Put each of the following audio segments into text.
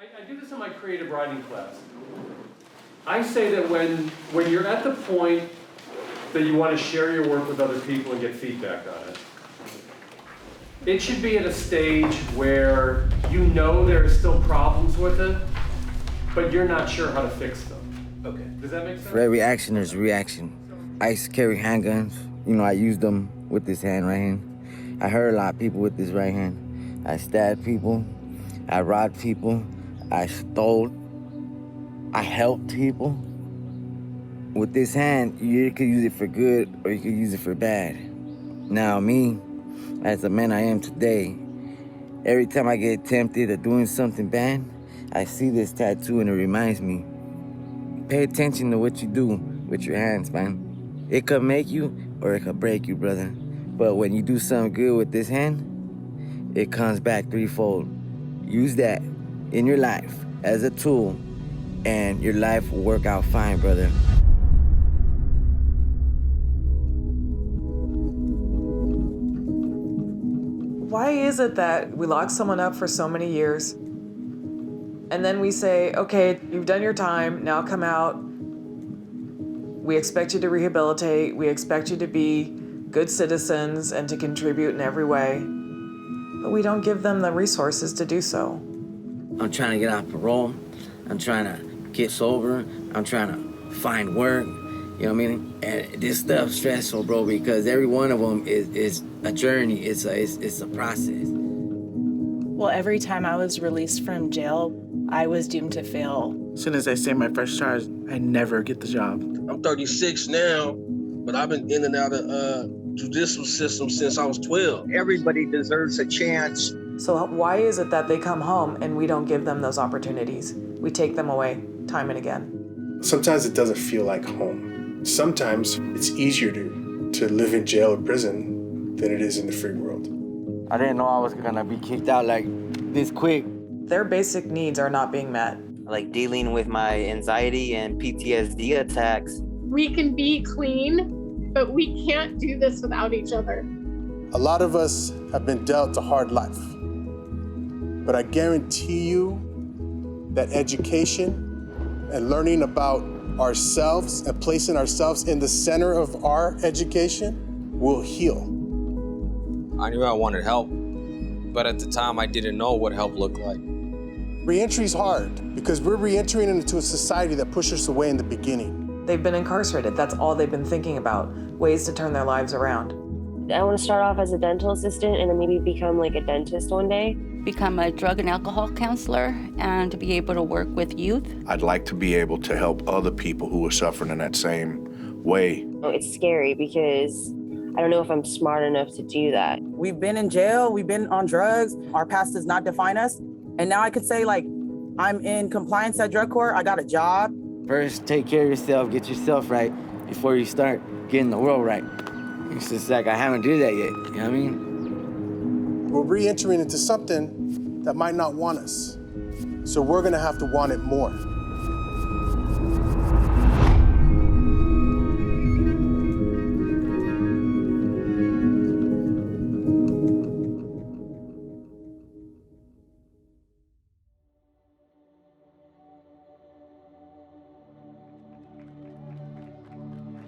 I do this in my creative writing class. I say that when you're at the point that you want to share your work with other people and get feedback on it, it should be at a stage where you know there are still problems with it, but you're not sure how to fix them. Okay, does that make sense? For every action, there's a reaction. I used to carry handguns. I used them with this hand right here. I hurt a lot of people with this right hand. I stabbed people. I robbed people. I stole. I helped people. With this hand, you could use it for good or you could use it for bad. Now me, as the man I am today, every time I get tempted of doing something bad, I see this tattoo and it reminds me, pay attention to what you do with your hands, man. It could make you or it could break you, brother. But when you do something good with this hand, it comes back threefold. Use that in your life as a tool and your life will work out fine, brother. Why is it that we lock someone up for so many years and then we say, okay, you've done your time, now come out. We expect you to rehabilitate. We expect you to be good citizens and to contribute in every way. But we don't give them the resources to do so. I'm trying to get off parole. I'm trying to get sober. I'm trying to find work. You know what I mean? And this stuff's stressful, bro, because every one of them is a journey. It's a process. Well, every time I was released from jail, I was doomed to fail. As soon as I say my first charge, I never get the job. I'm 36 now, but I've been in and out of judicial system since I was 12. Everybody deserves a chance. So why is it that they come home and we don't give them those opportunities? We take them away time and again. Sometimes it doesn't feel like home. Sometimes it's easier to live in jail or prison than it is in the free world. I didn't know I was gonna be kicked out like this quick. Their basic needs are not being met. Like dealing with my anxiety and PTSD attacks. We can be clean, but we can't do this without each other. A lot of us have been dealt a hard life, but I guarantee you that education and learning about ourselves and placing ourselves in the center of our education will heal. I knew I wanted help, but at the time I didn't know what help looked like. Reentry is hard because we're reentering into a society that pushed us away in the beginning. They've been incarcerated. That's all they've been thinking about, ways to turn their lives around. I want to start off as a dental assistant and then maybe become like a dentist one day. Become a drug and alcohol counselor and to be able to work with youth. I'd like to be able to help other people who are suffering in that same way. It's scary because I don't know if I'm smart enough to do that. We've been in jail, we've been on drugs, our past does not define us. And now I could say like, I'm in compliance at drug court, I got a job. First, take care of yourself, get yourself right before you start getting the world right. It's just like I haven't did that yet, you know what I mean? We're re-entering into something that might not want us. So we're gonna have to want it more.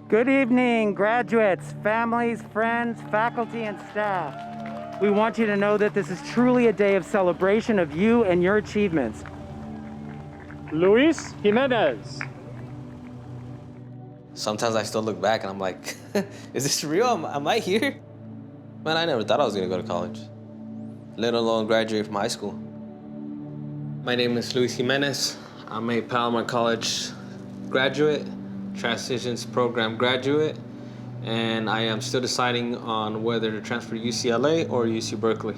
Good evening, graduates, families, friends, faculty, and staff. We want you to know that this is truly a day of celebration of you and your achievements. Luis Jimenez. Sometimes I still look back and I'm like, is this real? Am I here? Man, I never thought I was gonna go to college, let alone graduate from high school. My name is Luis Jimenez. I'm a Palomar College graduate, transitions program graduate, and I am still deciding on whether to transfer to UCLA or UC Berkeley.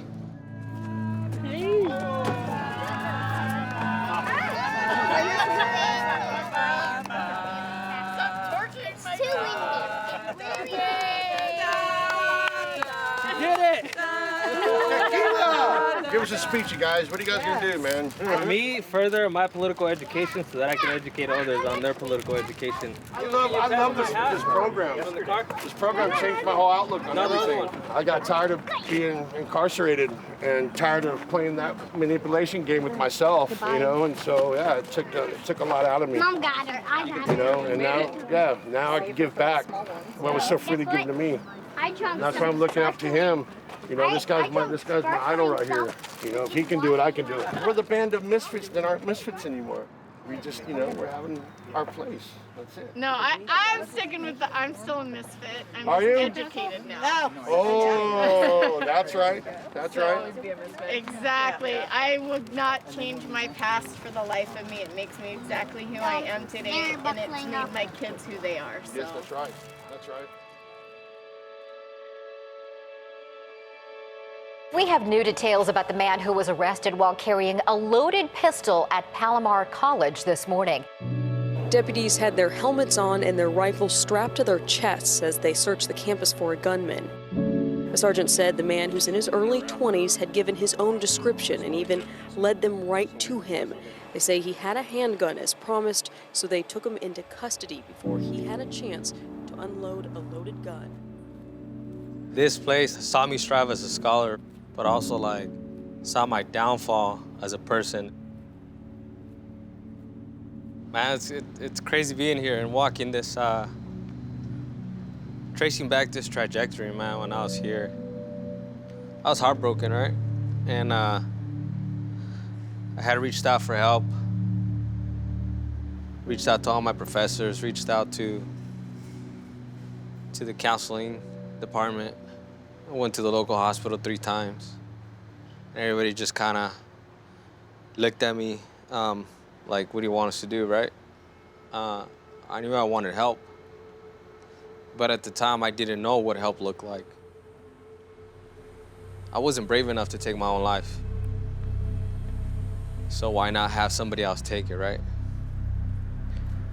Give us a speech, you guys. What are you guys gonna do, man? For me, further my political education so that I can educate others on their political education. I love this program. This program changed my whole outlook on everything. I got tired of being incarcerated and tired of playing that manipulation game with myself, you know, and so, yeah, it took a lot out of me. Mom got her, I got her. You know, and now I can give back what was so freely given to me. And that's why I'm looking up to him. You know, this guy's my idol right here. You know, if he can do it, I can do it. We're the band of misfits that aren't misfits anymore. We just, you know, we're having our place. That's it. No, I'm sticking with I'm still a misfit. I'm Are you? educated now. Oh, that's right. That's right. Exactly. I would not change my past for the life of me. It makes me exactly who I am today, and it's made my kids who they are. So. Yes, that's right. That's right. We have new details about the man who was arrested while carrying a loaded pistol at Palomar College this morning. Deputies had their helmets on and their rifles strapped to their chests as they searched the campus for a gunman. A sergeant said the man, who's in his early 20s, had given his own description and even led them right to him. They say he had a handgun as promised, so they took him into custody before he had a chance to unload a loaded gun. This place saw me strive as a scholar, but also like saw my downfall as a person. Man, it's crazy being here and walking this, tracing back this trajectory, man, when I was here. I was heartbroken, right? And I had reached out for help, reached out to all my professors, reached out to the counseling department. I went to the local hospital 3 times. And everybody just kind of looked at me like, what do you want us to do, right? I knew I wanted help. But at the time, I didn't know what help looked like. I wasn't brave enough to take my own life. So why not have somebody else take it, right?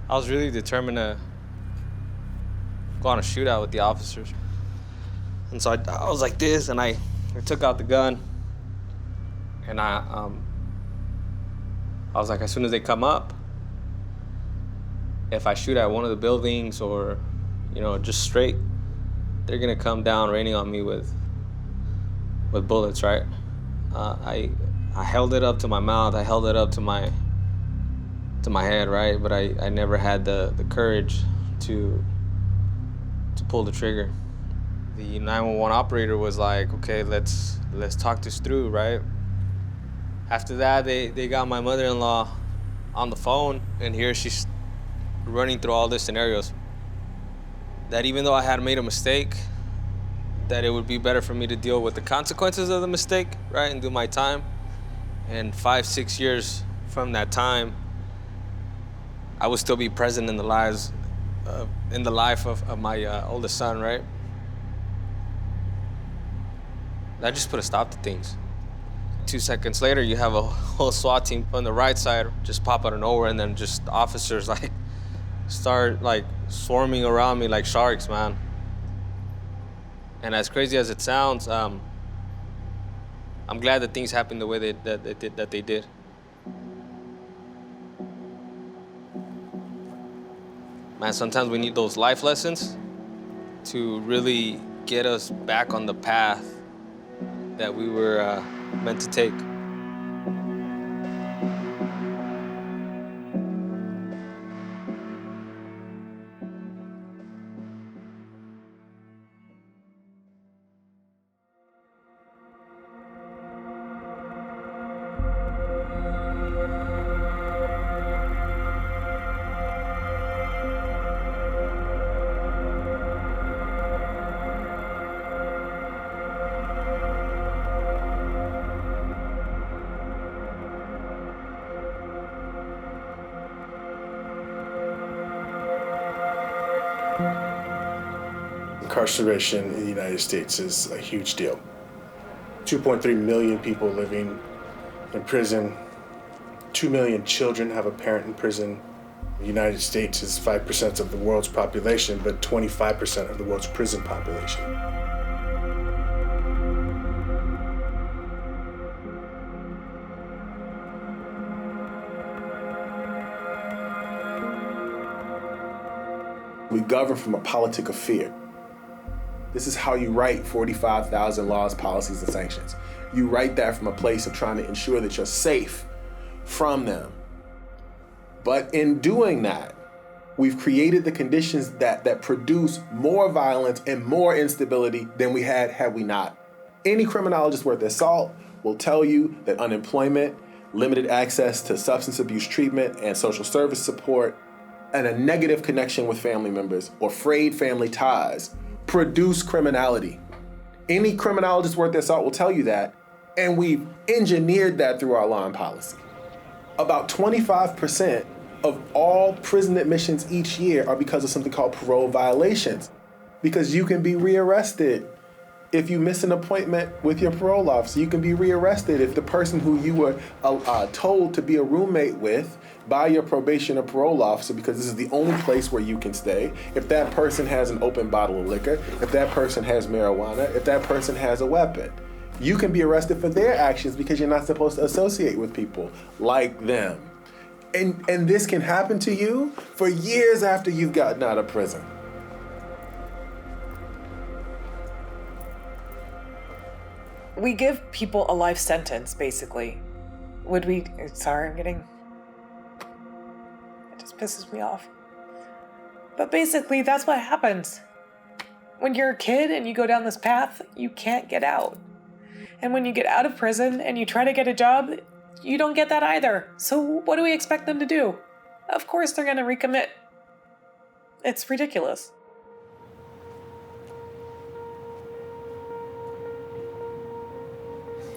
I was really determined to go on a shootout with the officers. And so I was like this, and I took out the gun, and I was like, as soon as they come up, if I shoot at one of the buildings or, you know, just straight, they're gonna come down raining on me with bullets, right? I held it up to my mouth, I held it up to my head, right? But I never had the courage to pull the trigger. The 911 operator was like, okay, let's talk this through, right? After that, they got my mother-in-law on the phone, and here she's running through all these scenarios. That even though I had made a mistake, that it would be better for me to deal with the consequences of the mistake, right, and do my time. And 5-6 years from that time, I would still be present in the life of my oldest son, right? That just put a stop to things. 2 seconds later, you have a whole SWAT team on the right side just pop out of nowhere, and then just officers like start like swarming around me like sharks, man. And as crazy as it sounds, I'm glad that things happened the way that they did. Man, sometimes we need those life lessons to really get us back on the path that we were meant to take. Incarceration in the United States is a huge deal. 2.3 million people living in prison. 2 million children have a parent in prison. The United States is 5% of the world's population, but 25% of the world's prison population. We govern from a politic of fear. This is how you write 45,000 laws, policies, and sanctions. You write that from a place of trying to ensure that you're safe from them. But in doing that, we've created the conditions that produce more violence and more instability than we had we not. Any criminologist worth their salt will tell you that unemployment, limited access to substance abuse treatment and social service support, and a negative connection with family members or frayed family ties produce criminality. Any criminologist worth their salt will tell you that, and we've engineered that through our law and policy. About 25% of all prison admissions each year are because of something called parole violations, because you can be rearrested if you miss an appointment with your parole officer. You can be rearrested if the person who you were told to be a roommate with by your probation or parole officer, because this is the only place where you can stay, if that person has an open bottle of liquor, if that person has marijuana, if that person has a weapon. You can be arrested for their actions because you're not supposed to associate with people like them. And this can happen to you for years after you've gotten out of prison. We give people a life sentence, basically. Sorry, it just pisses me off. But basically, that's what happens. When you're a kid and you go down this path, you can't get out. And when you get out of prison and you try to get a job, you don't get that either. So what do we expect them to do? Of course they're going to recommit. It's ridiculous.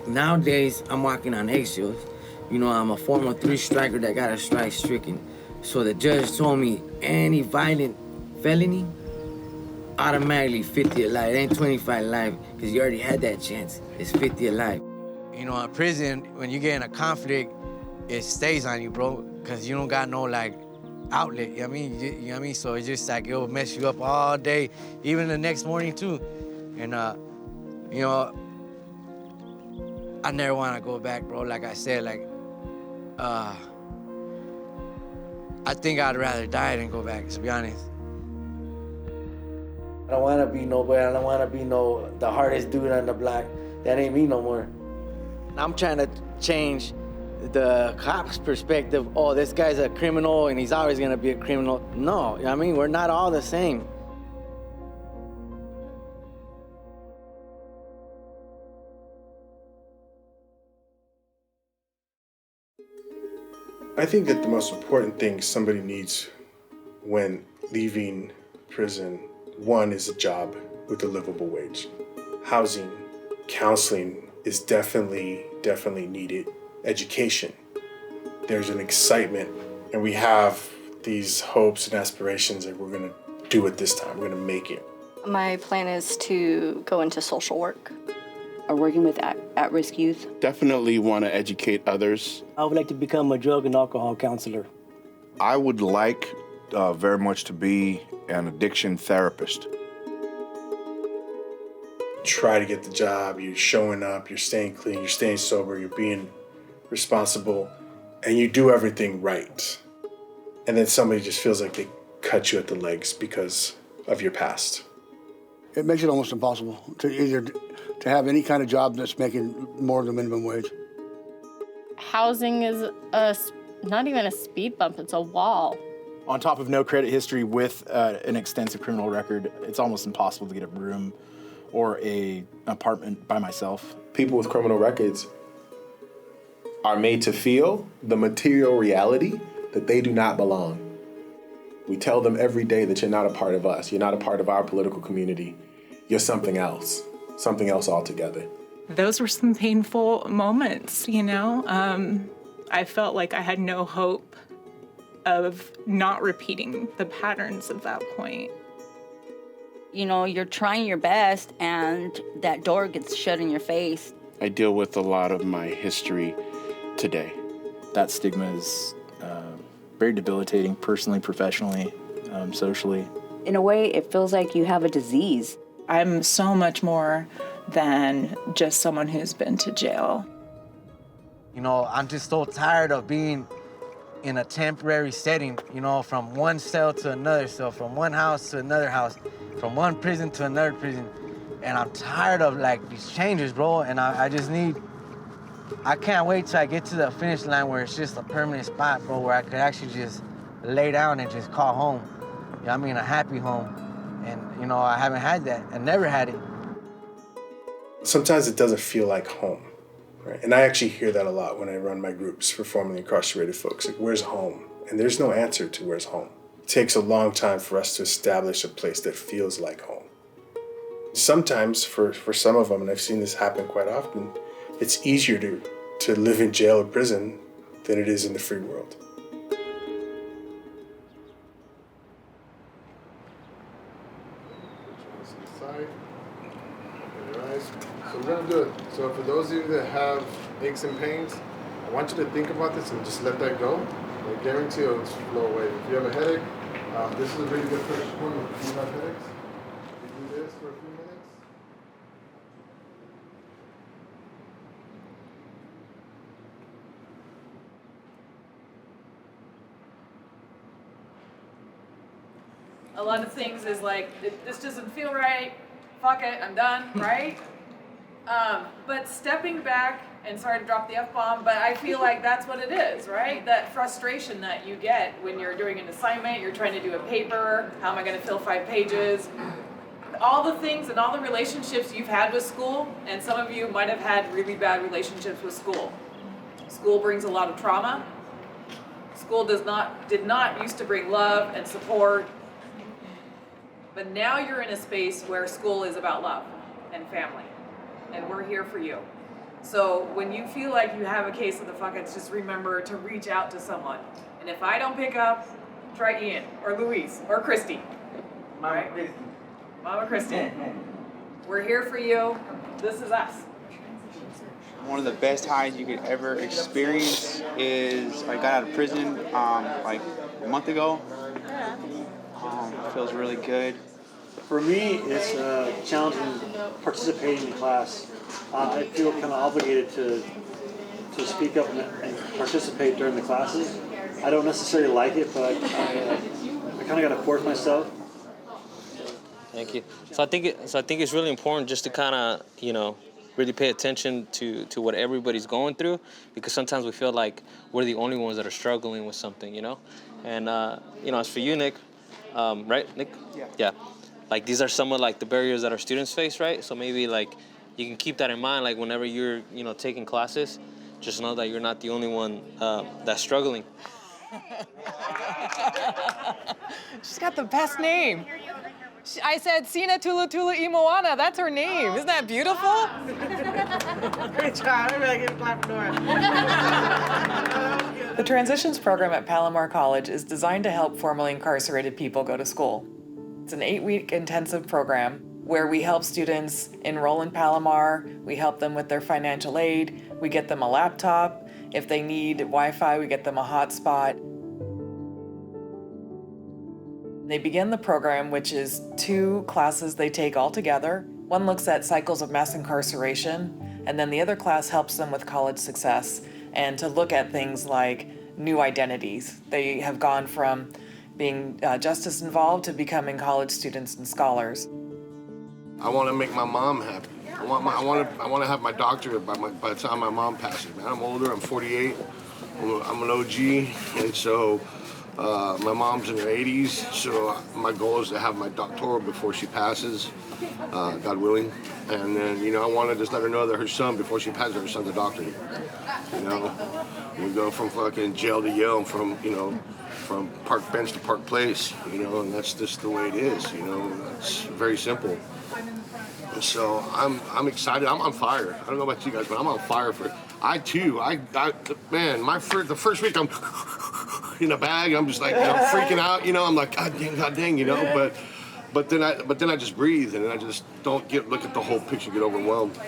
Nowadays, I'm walking on eggshells. You know, I'm a former 3-striker that got a strike stricken. So the judge told me any violent felony, automatically 50 to life. It ain't 25 to life, because you already had that chance. It's 50 to life. You know, in prison, when you get in a conflict, it stays on you, bro, because you don't got no, outlet, you know what I mean? You know what I mean? So it's just it'll mess you up all day, even the next morning, too. And, you know, I never want to go back, bro. Like I said, I think I'd rather die than go back, to be honest. I don't want to be nobody. I don't want to be the hardest dude on the block. That ain't me no more. I'm trying to change the cop's perspective. Oh, this guy's a criminal and he's always going to be a criminal. No, I mean, we're not all the same. I think that the most important thing somebody needs when leaving prison, one, is a job with a livable wage. Housing, counseling is definitely needed. Education. There's an excitement, and we have these hopes and aspirations that we're gonna do it this time. We're gonna make it. My plan is to go into social work or working with at-risk youth. Definitely want to educate others. I would like to become a drug and alcohol counselor. I would like very much to be an addiction therapist. Try to get the job, you're showing up, you're staying clean, you're staying sober, you're being responsible, and you do everything right. And then somebody just feels like they cut you at the legs because of your past. It makes it almost impossible to have any kind of job that's making more than minimum wage. Housing is not even a speed bump, it's a wall. On top of no credit history with an extensive criminal record, it's almost impossible to get a room or an apartment by myself. People with criminal records are made to feel the material reality that they do not belong. We tell them every day that you're not a part of us. You're not a part of our political community. You're something else altogether. Those were some painful moments, you know? I felt like I had no hope of not repeating the patterns at that point. You know, you're trying your best and that door gets shut in your face. I deal with a lot of my history today. That stigma is very debilitating, personally, professionally, socially. In a way, it feels like you have a disease. I'm so much more than just someone who's been to jail. You know, I'm just so tired of being in a temporary setting, you know, from one cell to another cell, from one house to another house, from one prison to another prison. And I'm tired of like these changes, bro. And I can't wait till I get to the finish line where it's just a permanent spot, bro, where I could actually just lay down and just call home. You know what I mean? A happy home. And, you know, I haven't had that. I never had it. Sometimes it doesn't feel like home, right? And I actually hear that a lot when I run my groups for formerly incarcerated folks. Like, where's home? And there's no answer to where's home. It takes a long time for us to establish a place that feels like home. Sometimes, for some of them, and I've seen this happen quite often, it's easier to live in jail or prison than it is in the free world. So we're gonna do it. So for those of you that have aches and pains, I want you to think about this and just let that go. I guarantee it'll flow away. If you have a headache, this is a really good first point. If you have headaches, you do this for a few minutes. A lot of things is like, this doesn't feel right, fuck it, I'm done, right? But stepping back, and sorry to drop the F-bomb, but I feel like that's what it is, right? That frustration that you get when you're doing an assignment, you're trying to do a paper, how am I gonna fill 5 pages? All the things and all the relationships you've had with school, and some of you might have had really bad relationships with school. School brings a lot of trauma. School did not used to bring love and support, but now you're in a space where school is about love and family, and we're here for you. So when you feel like you have a case of the fuck-ups, just remember to reach out to someone. And if I don't pick up, try Ian, or Luis, or Christy. Mama Christy. Mama Christy. We're here for you. This is us. One of the best highs you could ever experience is I got out of prison like a month ago. It feels really good. For me, it's challenging participating in class. I feel kind of obligated to speak up and participate during the classes. I don't necessarily like it, but I kind of got to force myself. Thank you. So I think it's really important just to kind of, you know, really pay attention to what everybody's going through, because sometimes we feel like we're the only ones that are struggling with something, you know? And, you know, as for you, Nick, right, Nick? Yeah. Like, these are some of, like, the barriers that our students face, right? So maybe, like, you can keep that in mind, like, whenever you're, you know, taking classes, just know that you're not the only one that's struggling. She's got the best name. I said Sina Tulu Tulu Imoana. That's her name. Isn't that beautiful? Great job. Everybody give a clap for Nora. The Transitions program at Palomar College is designed to help formerly incarcerated people go to school. It's an 8-week intensive program where we help students enroll in Palomar, we help them with their financial aid, we get them a laptop. If they need Wi-Fi, we get them a hotspot. They begin the program, which is 2 classes they take all together. One looks at cycles of mass incarceration, and then the other class helps them with college success and to look at things like new identities. They have gone from being justice involved to becoming college students and scholars. I want to make my mom happy. I want to have my doctorate by the time my mom passes. Man, I'm older. I'm 48. I'm an OG, and so my mom's in her 80s. So my goal is to have my doctoral before she passes, God willing. And then, you know, I want to just let her know that her son, before she passes, her son's a doctor. You know, we go from fucking jail to Yale, from, you know, from park bench to Park Place, you know, and that's just the way it is, you know. It's very simple. And so I'm excited. I'm on fire. I don't know about you guys, but I'm on fire for it. Man, the first week I'm in a bag. I'm just like, you know, freaking out. You know, I'm like, God dang, you know. But then I just breathe, and then I just don't look at the whole picture, get overwhelmed.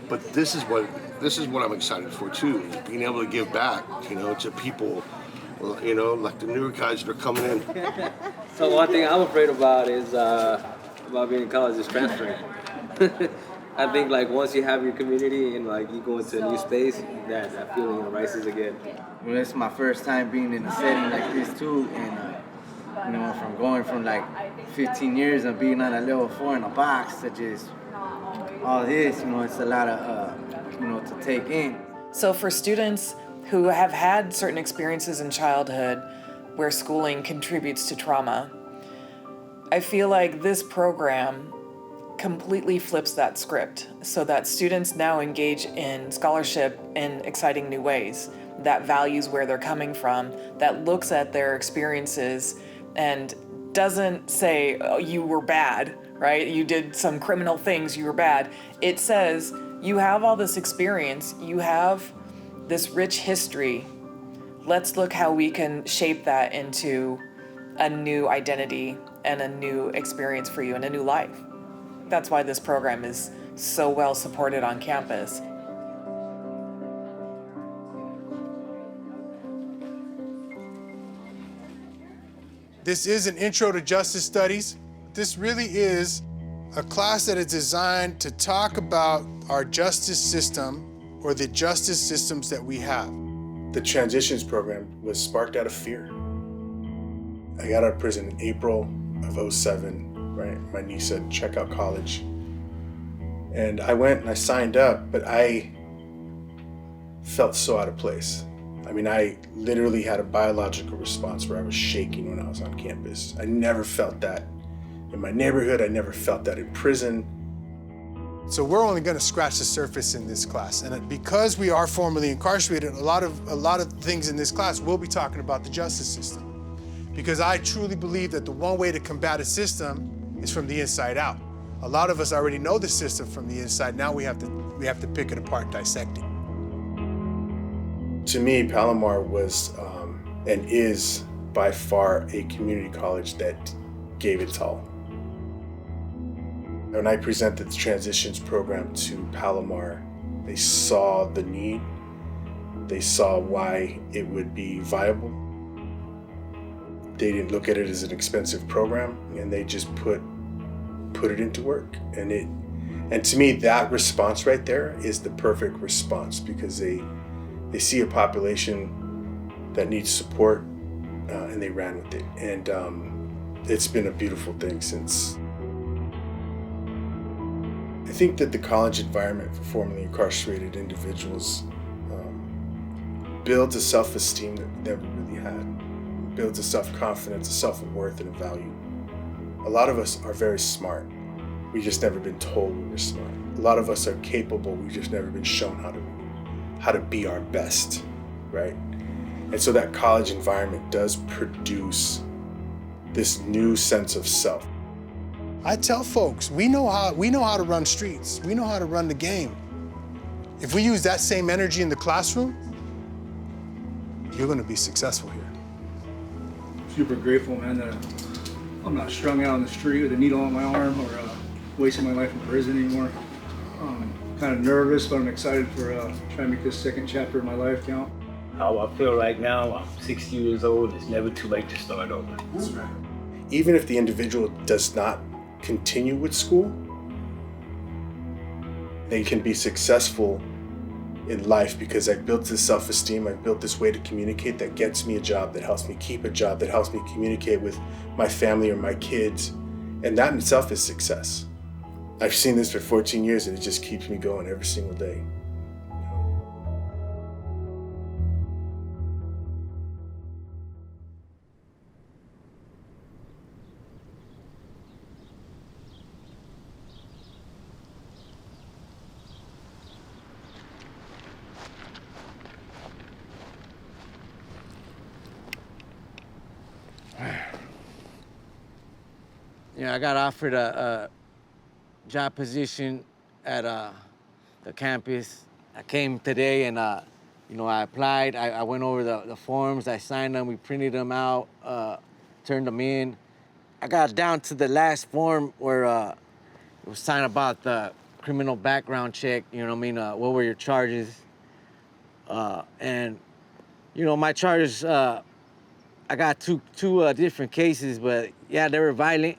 But this is what I'm excited for too, is being able to give back, you know, to people. You know, like the newer guys that are coming in. So one thing I'm afraid about is about being in college is transferring. I think like once you have your community and like you go into a new space, that feeling arises again. Well, it's my first time being in a setting like this too, and from going from like 15 years of being on a level 4 in a box to just all this, it's a lot of to take in. So for students who have had certain experiences in childhood where schooling contributes to trauma, I feel like this program completely flips that script so that students now engage in scholarship in exciting new ways, that values where they're coming from, that looks at their experiences and doesn't say, oh, you were bad, right? You did some criminal things, you were bad. It says, you have all this experience, you have this rich history. Let's look how we can shape that into a new identity and a new experience for you and a new life. That's why this program is so well supported on campus. This is an intro to justice studies. This really is a class that is designed to talk about our justice system or the justice systems that we have. The transitions program was sparked out of fear. I got out of prison in April of '07, right? My niece said, check out college. And I went and I signed up, but I felt so out of place. I mean, I literally had a biological response where I was shaking when I was on campus. I never felt that in my neighborhood. I never felt that in prison. So we're only going to scratch the surface in this class. And because we are formerly incarcerated, a lot of things in this class we'll be talking about the justice system. Because I truly believe that the one way to combat a system is from the inside out. A lot of us already know the system from the inside. Now we have to pick it apart, dissect it. To me, Palomar was and is by far a community college that gave its all. When I presented the transitions program to Palomar, they saw the need, they saw why it would be viable. They didn't look at it as an expensive program, and they just put it into work. And to me, that response right there is the perfect response, because they see a population that needs support, and they ran with it. And it's been a beautiful thing since. I think that the college environment for formerly incarcerated individuals builds a self-esteem that we never really had. Builds a self-confidence, a self-worth, and a value. A lot of us are very smart. We've just never been told we were smart. A lot of us are capable. We've just never been shown how to be our best, right? And so that college environment does produce this new sense of self. I tell folks, we know how to run streets. We know how to run the game. If we use that same energy in the classroom, you're going to be successful here. Super grateful, man, that I'm not strung out on the street with a needle on my arm or wasting my life in prison anymore. Kind of nervous, but I'm excited for trying to make this second chapter of my life count. How I feel right now, I'm 60 years old. It's never too late to start over. That's right. Even if the individual does not continue with school, they can be successful in life because I built this self-esteem, I built this way to communicate that gets me a job, that helps me keep a job, that helps me communicate with my family or my kids. And that in itself is success. I've seen this for 14 years and it just keeps me going every single day. I got offered a job position at the campus. I came today and, I applied. I went over the forms. I signed them. We printed them out, turned them in. I got down to the last form where it was signed about the criminal background check. You know what I mean? What were your charges? And, my charges, I got two different cases, but yeah, they were violent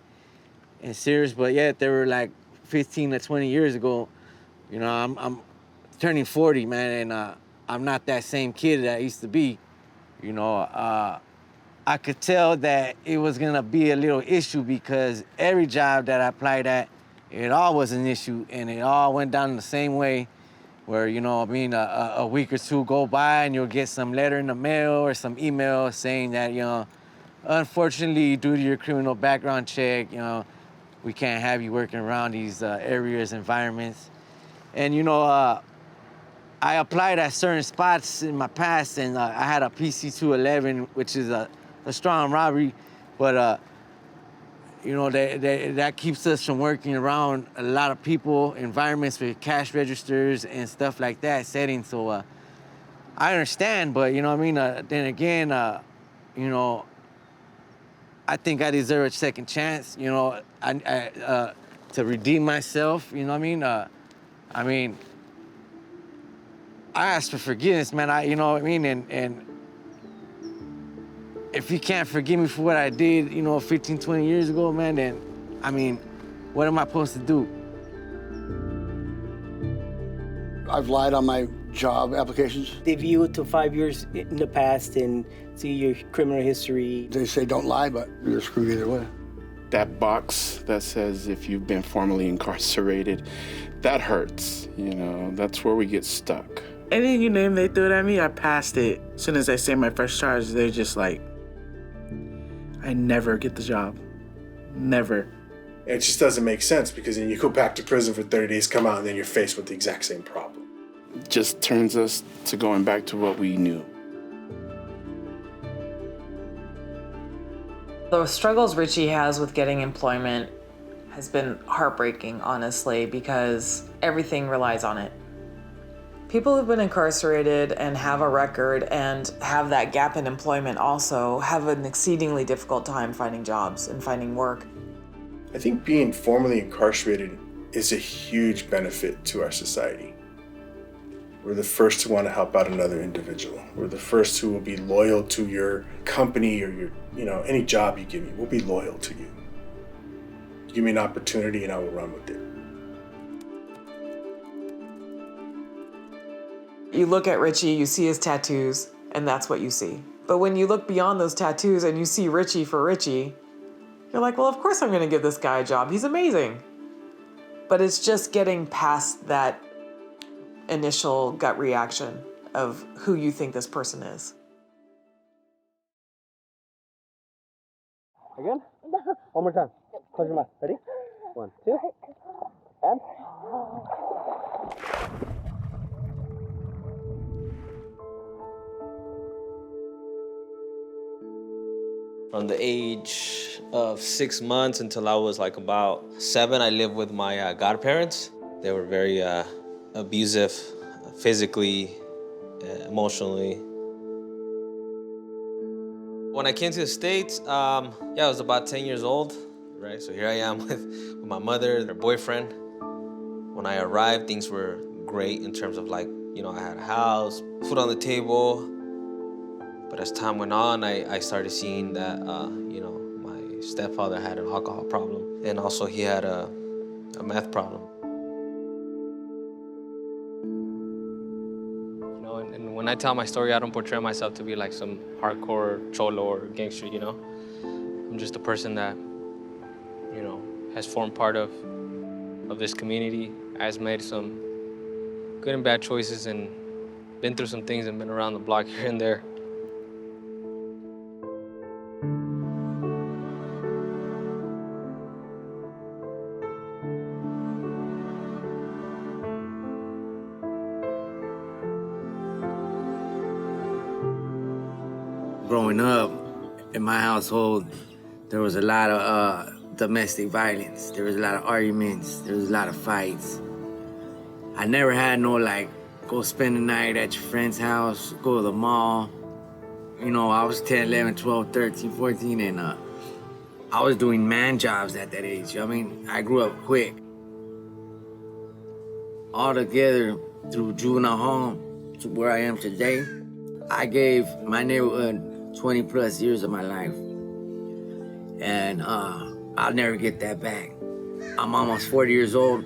and serious, but yeah, they were like 15 to 20 years ago. You know, I'm turning 40, man, and I'm not that same kid that I used to be. You know, I could tell that it was gonna be a little issue because every job that I applied at, it all was an issue, and it all went down the same way, where, you know, I mean, a week or two go by and you'll get some letter in the mail or some email saying that, you know, unfortunately, due to your criminal background check, you know, we can't have you working around these areas, environments. And, you know, I applied at certain spots in my past, and I had a PC-211, which is a strong robbery, but, you know, that keeps us from working around a lot of people, environments with cash registers and stuff like that, settings. So I understand, but, you know what I mean? Then again, you know, I think I deserve a second chance, you know, to redeem myself, you know what I mean? I asked for forgiveness, man, you know what I mean? And if you can't forgive me for what I did, you know, 15, 20 years ago, man, then, I mean, what am I supposed to do? I've lied on my job applications. They view it to 5 years in the past and see your criminal history. They say don't lie, but you're screwed either way. That box that says if you've been formerly incarcerated, that hurts, you know, that's where we get stuck. Any new name they threw at me, I passed it. As soon as I say my first charge, they're just like, I never get the job. Never. It just doesn't make sense because then you go back to prison for 30 days, come out, and then you're faced with the exact same problem. It just turns us to going back to what we knew. The struggles Richie has with getting employment has been heartbreaking, honestly, because everything relies on it. People who've been incarcerated and have a record and have that gap in employment also have an exceedingly difficult time finding jobs and finding work. I think being formerly incarcerated is a huge benefit to our society. We're the first to want to help out another individual. We're the first who will be loyal to your company or your, you know, any job you give me. We'll be loyal to you. Give me an opportunity and I will run with it. You look at Richie, you see his tattoos, and that's what you see. But when you look beyond those tattoos and you see Richie for Richie, you're like, well, of course I'm gonna give this guy a job. He's amazing. But it's just getting past that initial gut reaction of who you think this person is. Again? One more time. Close your mouth. Ready? 1, 2, and... From the age of 6 months until I was like about 7, I lived with my godparents. They were very abusive, physically, emotionally. When I came to the States, I was about 10 years old, right? So here I am with my mother, her boyfriend. When I arrived, things were great in terms of like, you know, I had a house, food on the table. But as time went on, I started seeing that, you know, my stepfather had an alcohol problem. And also he had a meth problem. You know, and when I tell my story, I don't portray myself to be like some hardcore cholo or gangster, you know? I'm just a person that, you know, has formed part of this community, has made some good and bad choices and been through some things and been around the block here and there. Growing up, in my household, there was a lot of domestic violence. There was a lot of arguments. There was a lot of fights. I never had no, like, go spend the night at your friend's house, go to the mall. You know, I was 10, 11, 12, 13, 14, and I was doing man jobs at that age. I mean, I grew up quick. All together, through juvenile home to where I am today, I gave my neighborhood 20 plus years of my life. And I'll never get that back. I'm almost 40 years old.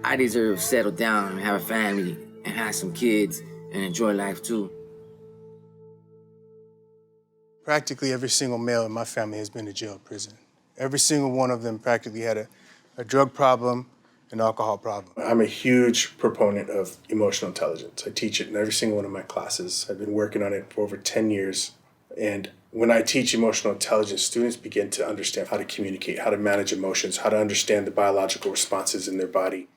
I deserve to settle down and have a family and have some kids and enjoy life too. Practically every single male in my family has been to jail or prison. Every single one of them practically had a drug problem, an alcohol problem. I'm a huge proponent of emotional intelligence. I teach it in every single one of my classes. I've been working on it for over 10 years. And when I teach emotional intelligence, students begin to understand how to communicate, how to manage emotions, how to understand the biological responses in their body.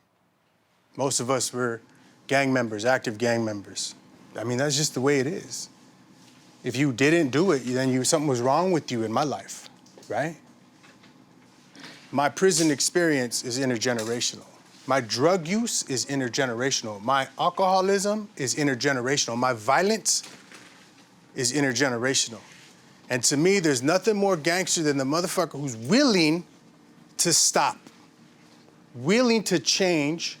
Most of us were gang members, active gang members. I mean, that's just the way it is. If you didn't do it, then something was wrong with you in my life, right? My prison experience is intergenerational. My drug use is intergenerational. My alcoholism is intergenerational. My violence is intergenerational. And to me, there's nothing more gangster than the motherfucker who's willing to stop, willing to change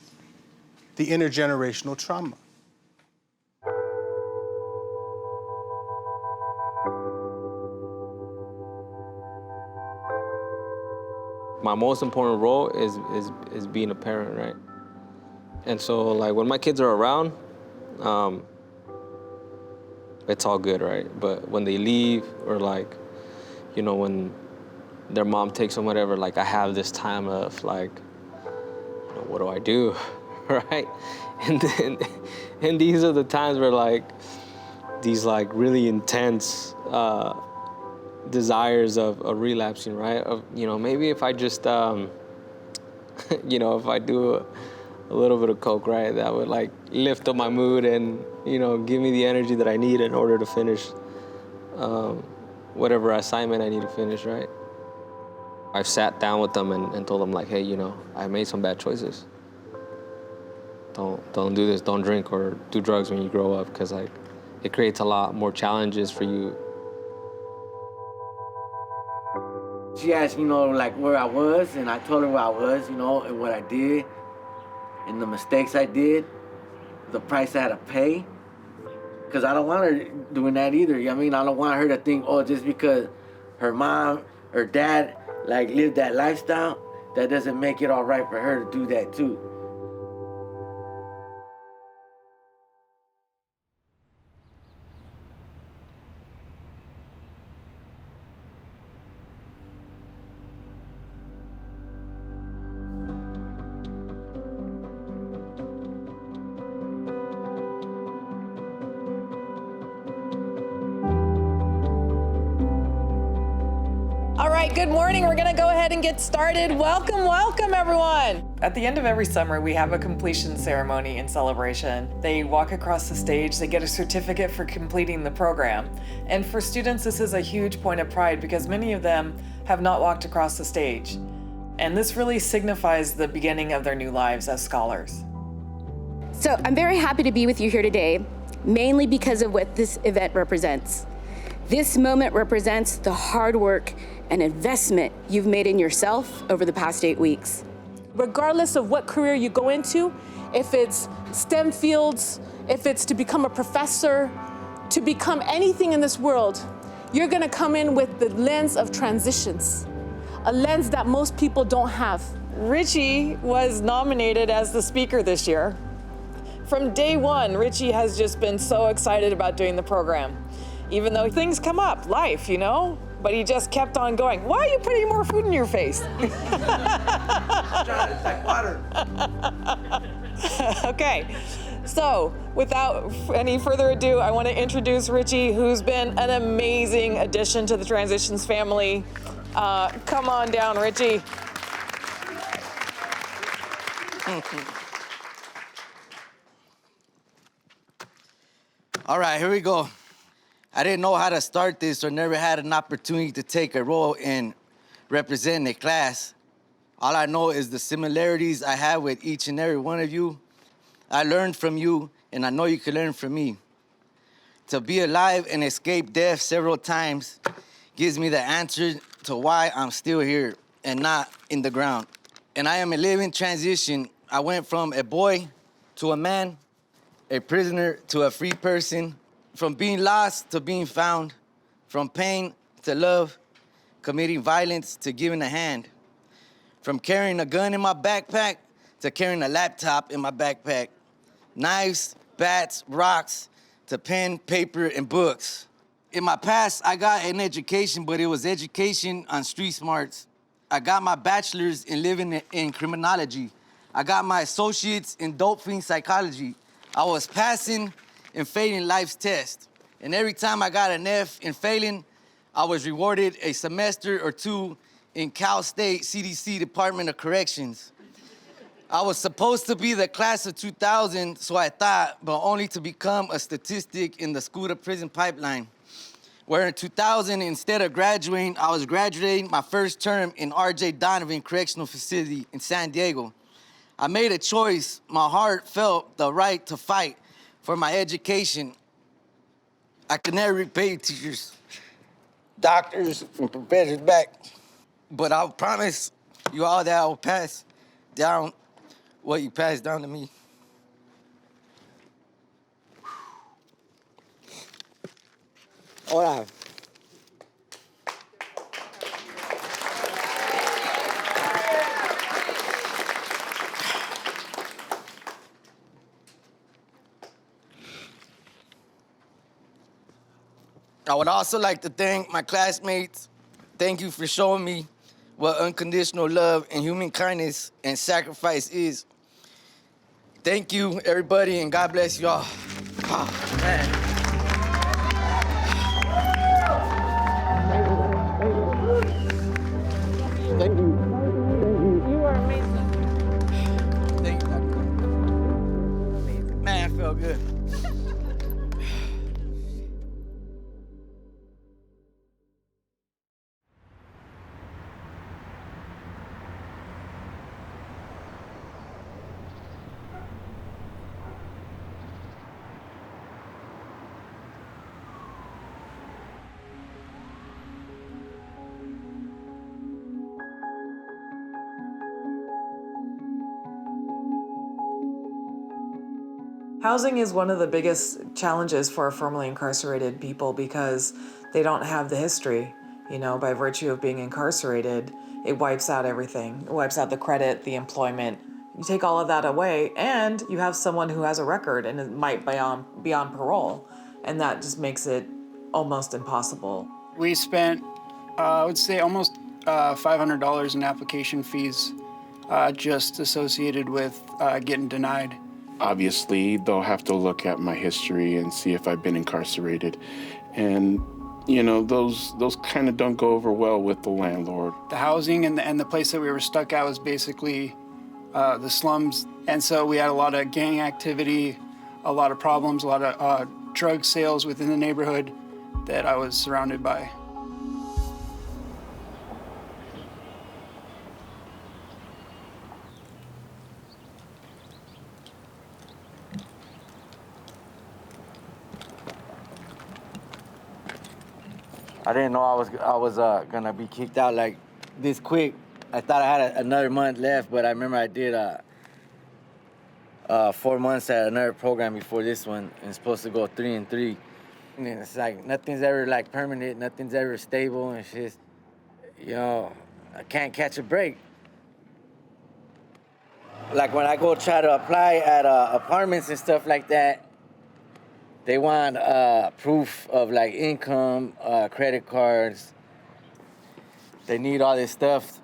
the intergenerational trauma. My most important role is being a parent, right? And so, like, when my kids are around, it's all good, right? But when they leave, or like, you know, when their mom takes them, whatever, like, I have this time of like, you know, what do I do, right? And these are the times where like, these like really intense desires of relapsing, right? Of, you know, maybe if I just, you know, if I do a little bit of coke, right, that would like lift up my mood and, you know, give me the energy that I need in order to finish whatever assignment I need to finish, right? I've sat down with them and told them like, hey, you know, I made some bad choices. Don't do this, don't drink or do drugs when you grow up, because like it creates a lot more challenges for you. She asked, you know, like where I was, and I told her where I was, you know, and what I did, and the mistakes I did, the price I had to pay. Because I don't want her doing that either. You know what I mean? I don't want her to think, oh, just because her mom or dad like lived that lifestyle, that doesn't make it all right for her to do that too. All right, good morning. We're going to go ahead and get started. Welcome, welcome, everyone. At the end of every summer, we have a completion ceremony and celebration. They walk across the stage, they get a certificate for completing the program. And for students, this is a huge point of pride because many of them have not walked across the stage. And this really signifies the beginning of their new lives as scholars. So I'm very happy to be with you here today, mainly because of what this event represents. This moment represents the hard work and investment you've made in yourself over the past 8 weeks. Regardless of what career you go into, if it's STEM fields, if it's to become a professor, to become anything in this world, you're gonna come in with the lens of transitions, a lens that most people don't have. Richie was nominated as the speaker this year. From day one, Richie has just been so excited about doing the program. Even though things come up, life, you know? But he just kept on going. Why are you putting more food in your face? It's like water. Okay, so without any further ado, I want to introduce Richie, who's been an amazing addition to the Transitions family. Come on down, Richie. All right, here we go. I didn't know how to start this or never had an opportunity to take a role in representing a class. All I know is the similarities I have with each and every one of you. I learned from you, and I know you can learn from me. To be alive and escape death several times gives me the answer to why I'm still here and not in the ground. And I am a living transition. I went from a boy to a man, a prisoner to a free person, from being lost to being found, from pain to love, committing violence to giving a hand, from carrying a gun in my backpack to carrying a laptop in my backpack, knives, bats, rocks, to pen, paper, and books. In my past, I got an education, but it was education on street smarts. I got my bachelor's in living in criminology. I got my associates in dope fiend psychology. I was passing and failing life's test. And every time I got an F in failing, I was rewarded a semester or two in Cal State CDC Department of Corrections. I was supposed to be the class of 2000, so I thought, but only to become a statistic in the school to prison pipeline. Where in 2000, instead of graduating, I was graduating my first term in R.J. Donovan Correctional Facility in San Diego. I made a choice. My heart felt the right to fight for my education. I could never repay teachers, doctors, and professors back. But I promise you all that I will pass down what you passed down to me. Hola. I would also like to thank my classmates. Thank you for showing me what unconditional love and human kindness and sacrifice is. Thank you, everybody, and God bless you all. Oh, man. Thank you. You are amazing. Thank you, Dr. Man, I felt good. Housing is one of the biggest challenges for formerly incarcerated people because they don't have the history. You know, by virtue of being incarcerated, it wipes out everything. It wipes out the credit, the employment. You take all of that away, and you have someone who has a record and it might be on parole, and that just makes it almost impossible. We spent, I would say, almost $500 in application fees just associated with getting denied. Obviously, they'll have to look at my history and see if I've been incarcerated. And, you know, those kind of don't go over well with the landlord. The housing and the place that we were stuck at was basically the slums. And so we had a lot of gang activity, a lot of problems, a lot of drug sales within the neighborhood that I was surrounded by. I didn't know I was gonna be kicked out like this quick. I thought I had another month left, but I remember I did 4 months at another program before this one, and it's supposed to go 3 and 3. And it's like nothing's ever like permanent, nothing's ever stable, and it's just, you know, I can't catch a break. Like when I go try to apply at apartments and stuff like that, they want proof of like income, credit cards. They need all this stuff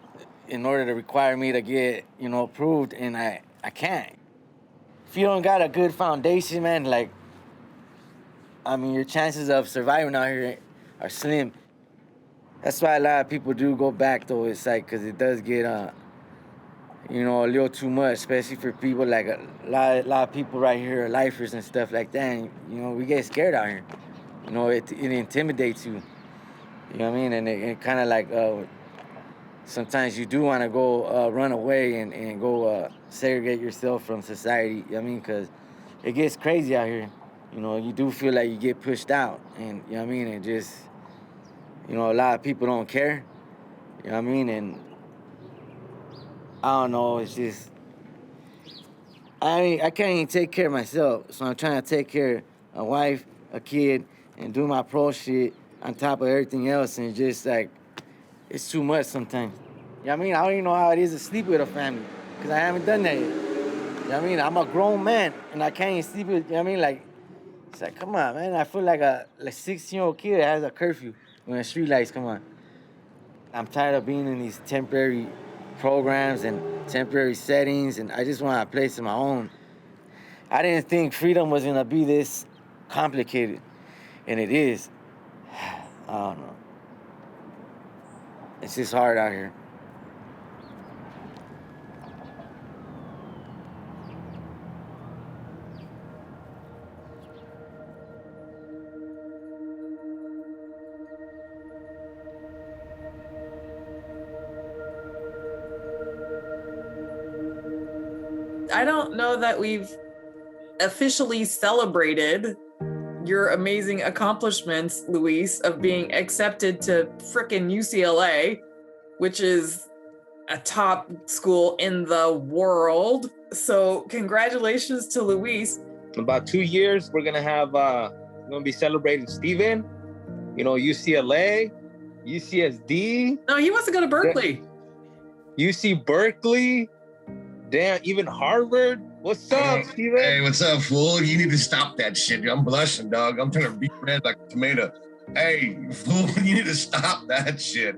in order to require me to get, you know, approved, and I can't. If you don't got a good foundation, man, like, I mean, your chances of surviving out here are slim. That's why a lot of people do go back, though. It's like, because it does get, you know, a little too much, especially for people like a lot of people right here are lifers and stuff like that. And, you know, we get scared out here. You know, it intimidates you. You know what I mean? And it kind of like, sometimes you do want to go run away and go segregate yourself from society. You know what I mean? Because it gets crazy out here. You know, you do feel like you get pushed out. And, you know what I mean? And just, you know, a lot of people don't care. You know what I mean? And I don't know, it's just, I can't even take care of myself. So I'm trying to take care of a wife, a kid, and do my pro shit on top of everything else. And just like, it's too much sometimes. You know what I mean? I don't even know how it is to sleep with a family, because I haven't done that yet. know what I mean? I'm a grown man, and I can't even sleep with, you know what I mean? Like, it's like, come on, man. I feel like a 16-year-old kid that has a curfew when the street lights come on. I'm tired of being in these temporary programs and temporary settings, and I just want a place of my own. I didn't think freedom was gonna be this complicated, and it is. I don't know. It's just hard out here. I don't know that we've officially celebrated your amazing accomplishments, Luis, of being accepted to frickin' UCLA, which is a top school in the world. So congratulations to Luis. In about 2 years, we're gonna be celebrating Steven, UCLA, UCSD. No, he wants to go to Berkeley. UC Berkeley, damn, even Harvard. What's up, Steven? Hey, what's up, fool? You need to stop that shit. I'm blushing, dog. I'm trying to be red like a tomato. Hey, fool, you need to stop that shit.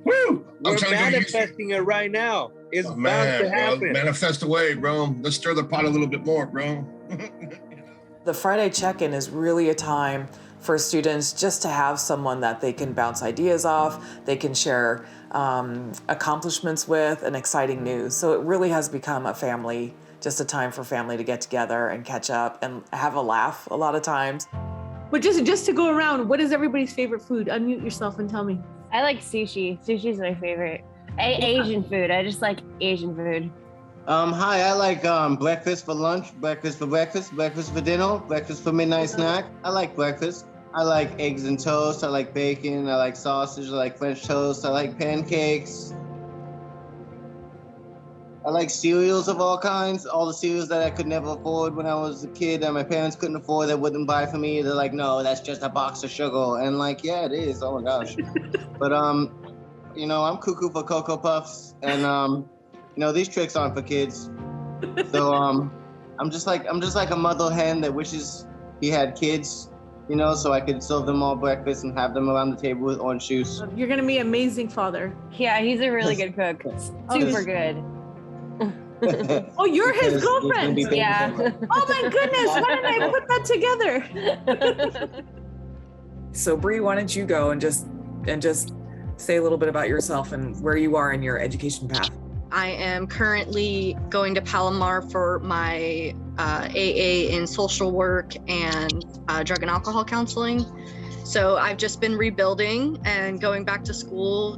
Woo! We're manifesting it right now. It's bound to happen. Bro, manifest away, bro. Let's stir the pot a little bit more, bro. The Friday check-in is really a time for students just to have someone that they can bounce ideas off, they can share accomplishments with, and exciting news. So it really has become a family, just a time for family to get together and catch up and have a laugh a lot of times. But just to go around, what is everybody's favorite food? Unmute yourself and tell me. I like sushi. Sushi's my favorite. Asian food. I just like Asian food. Hi, I like breakfast for lunch, breakfast for breakfast, breakfast for dinner, breakfast for midnight snack. I like breakfast. I like eggs and toast. I like bacon. I like sausage. I like French toast. I like pancakes. I like cereals of all kinds. All the cereals that I could never afford when I was a kid that my parents couldn't afford, that wouldn't buy for me. They're like, no, that's just a box of sugar. And like, yeah, it is. Oh my gosh. But I'm cuckoo for Cocoa Puffs, and these tricks aren't for kids. So I'm just like a mother hen that wishes he had kids, so I could serve them all breakfast and have them around the table with orange juice. You're gonna be an amazing father. Yeah, he's a really good cook. Super good. Oh, you're his girlfriend. Yeah. Oh my goodness, why didn't I put that together? So Bree, why don't you go and just say a little bit about yourself and where you are in your education path. I am currently going to Palomar for my AA in social work and drug and alcohol counseling. So I've just been rebuilding and going back to school,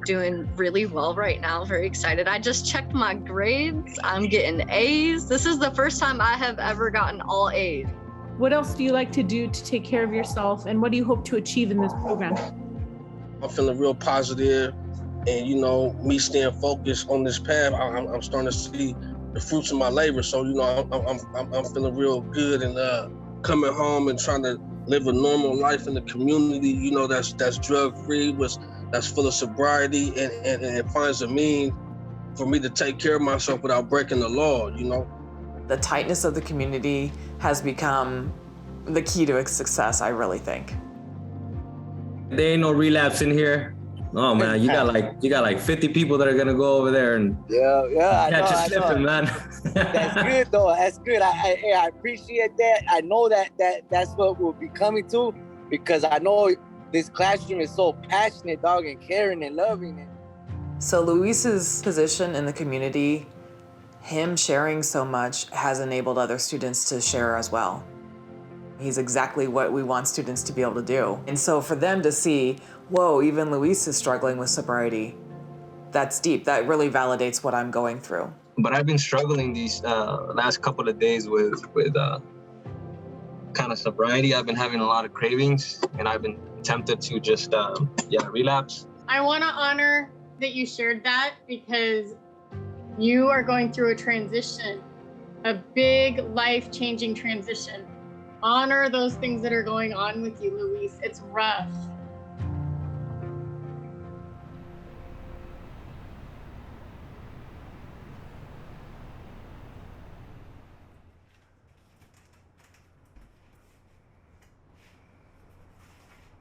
doing really well right now. Very excited. I just checked my grades. I'm getting A's. This is the first time I have ever gotten all A's. What else do you like to do to take care of yourself, and what do you hope to achieve in this program? I'm feeling real positive, and me staying focused on this path, I'm starting to see the fruits of my labor. So I'm feeling real good, and coming home and trying to live a normal life in the community, that's drug-free, that's full of sobriety, and it finds a means for me to take care of myself without breaking the law, The tightness of the community has become the key to its success, I really think. There ain't no relapse in here. Oh man, you got like 50 people that are gonna go over there and catch you slipping, man. That's good though. That's good. I appreciate that. I know that's what we'll be coming to, because I know this classroom is so passionate, dog, and caring and loving it. So Luis's position in the community, him sharing so much, has enabled other students to share as well. He's exactly what we want students to be able to do. And so for them to see, whoa, even Luis is struggling with sobriety, that's deep. That really validates what I'm going through. But I've been struggling these last couple of days with kind of sobriety. I've been having a lot of cravings, and I've been tempted to just relapse. I want to honor that you shared that, because you are going through a transition, a big life-changing transition. Honor those things that are going on with you, Luis. It's rough.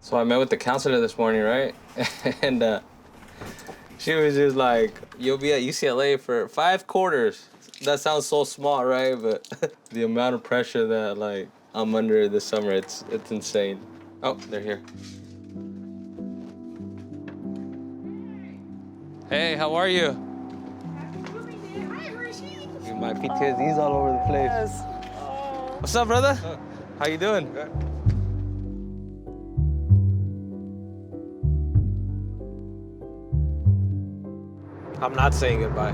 So I met with the counselor this morning, right? And she was just like, you'll be at UCLA for 5 quarters. That sounds so small, right? But the amount of pressure that like I'm under this summer, it's insane. Oh, they're here. Hey, how are you? My PTSD's all over the place. What's up, brother? How you doing? Good. I'm not saying goodbye.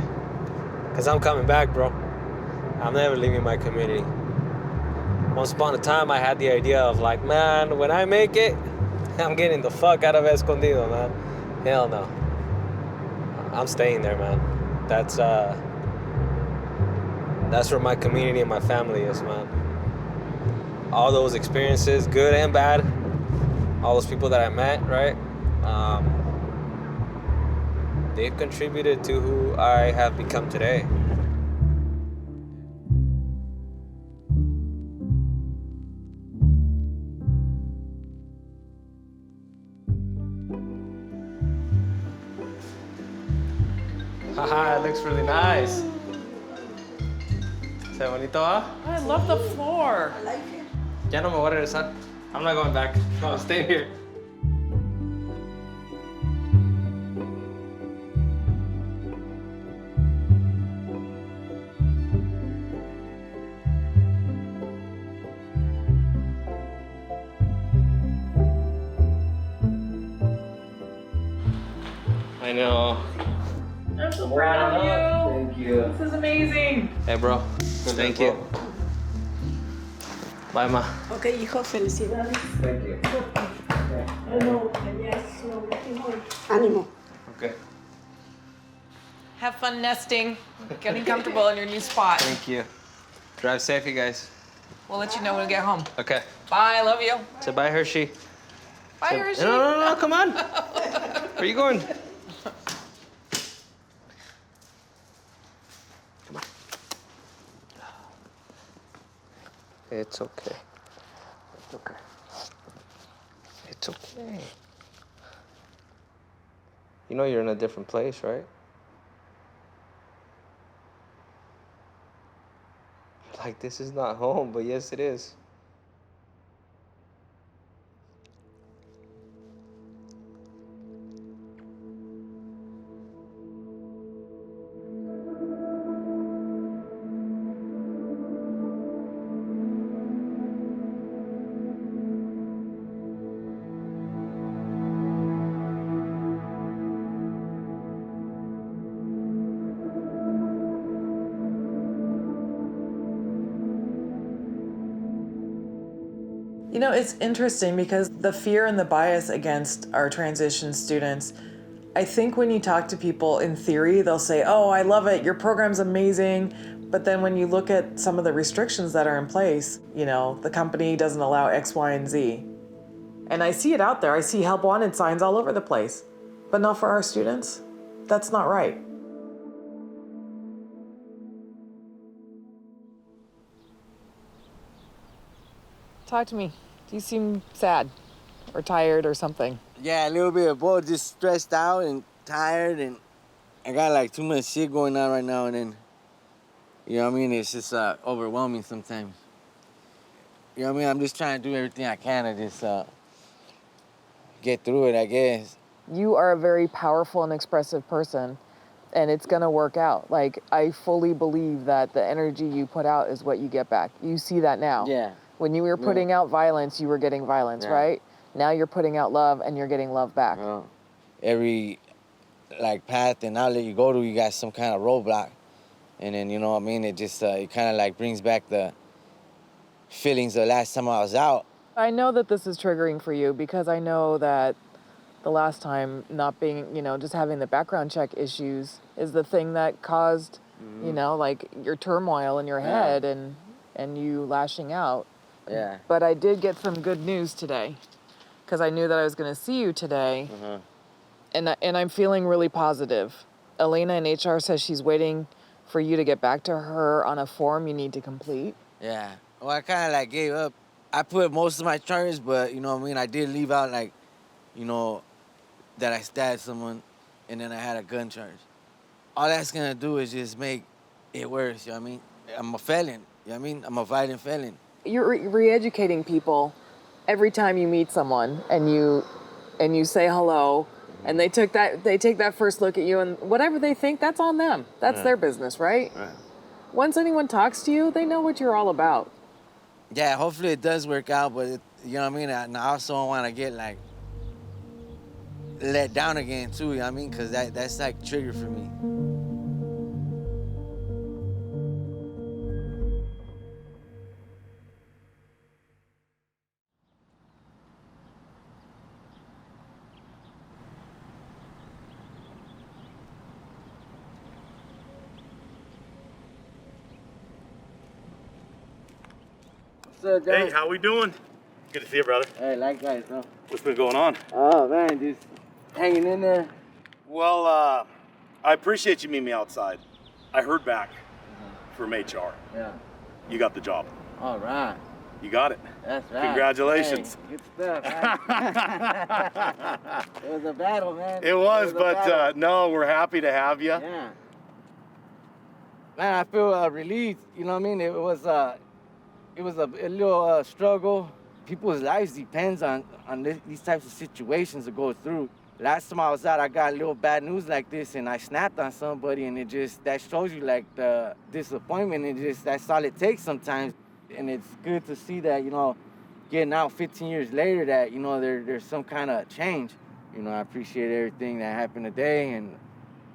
Because I'm coming back, bro. I'm never leaving my community. Once upon a time, I had the idea of like, man, when I make it, I'm getting the fuck out of Escondido, man. Hell no. I'm staying there, man. That's where my community and my family is, man. All those experiences, good and bad, all those people that I met, right? They've contributed to who I have become today. Haha, it looks really nice. ¿Se bonito, ah? I love the floor. I like it. Ya no me voy a regresar. I'm not going back. No, stay here. I know. I'm so proud of you. Thank you. This is amazing. Hey, bro. Thank you. Bye, ma. Ok, hijo, felicidades. Thank you. No, tenías lo último. Ánimo. Okay. Have fun nesting, getting comfortable in your new spot. Thank you. Drive safe, you guys. We'll let you know when we get home. Okay. Bye, love you. Say bye, Hershey. Bye, Hershey. No, come on. Where are you going? Come on. It's okay. It's okay. It's okay. You know you're in a different place, right? Like, this is not home, but yes, it is. You know, it's interesting because the fear and the bias against our transition students, I think when you talk to people in theory, they'll say, oh, I love it, your program's amazing. But then when you look at some of the restrictions that are in place, you know, the company doesn't allow X, Y, and Z. And I see it out there. I see help wanted signs all over the place, but not for our students. That's not right. Talk to me. You seem sad or tired or something. Yeah, a little bit of both, just stressed out and tired, and I got like too much shit going on right now, and then, you know what I mean, it's just overwhelming sometimes. You know what I mean, I'm just trying to do everything I can to just get through it, I guess. You are a very powerful and expressive person, and it's gonna work out. Like, I fully believe that the energy you put out is what you get back. You see that now. Yeah. When you were putting out violence, you were getting violence, right? Now you're putting out love and you're getting love back. Every like path and outlet you go to, you got some kind of roadblock. And then, you know what I mean, it just, it kind of like brings back the feelings of last time I was out. I know that this is triggering for you because I know that the last time not being, you know, just having the background check issues is the thing that caused, you know, like your turmoil in your head and you lashing out. Yeah. But I did get some good news today because I knew that I was going to see you today. And I'm feeling really positive. Elena in HR says she's waiting for you to get back to her on a form you need to complete. Yeah. Well, I kind of like gave up. I put most of my charges, but you know what I mean, I did leave out like you know, that I stabbed someone and then I had a gun charge. All that's gonna do is just make it worse, you know what I mean? I'm a felon, you know what I mean? I'm a violent felon. You're re-educating people every time you meet someone and you say hello and they take that first look at you and whatever they think, that's on them. That's their business, right? Right. Once anyone talks to you, they know what you're all about. Yeah, hopefully it does work out, but you know what I mean? And I also don't want to get like let down again too, you know what I mean? Because that's like trigger for me. Hey, how we doing? Good to see you, brother. Hey, likewise, bro. What's been going on? Oh, man, just hanging in there. Well, I appreciate you meeting me outside. I heard back from HR. Yeah. You got the job. All right. You got it. That's right. Congratulations. Hey, good stuff, man. It was a battle, man. It was, but no, we're happy to have you. Yeah. Man, I feel relieved. You know what I mean? It was a little struggle. People's lives depends on these types of situations to go through. Last time I was out, I got a little bad news like this, and I snapped on somebody, and that shows you like the disappointment, and that's all it takes sometimes. And it's good to see that, you know, getting out 15 years later, that, you know, there's some kind of change. You know, I appreciate everything that happened today, and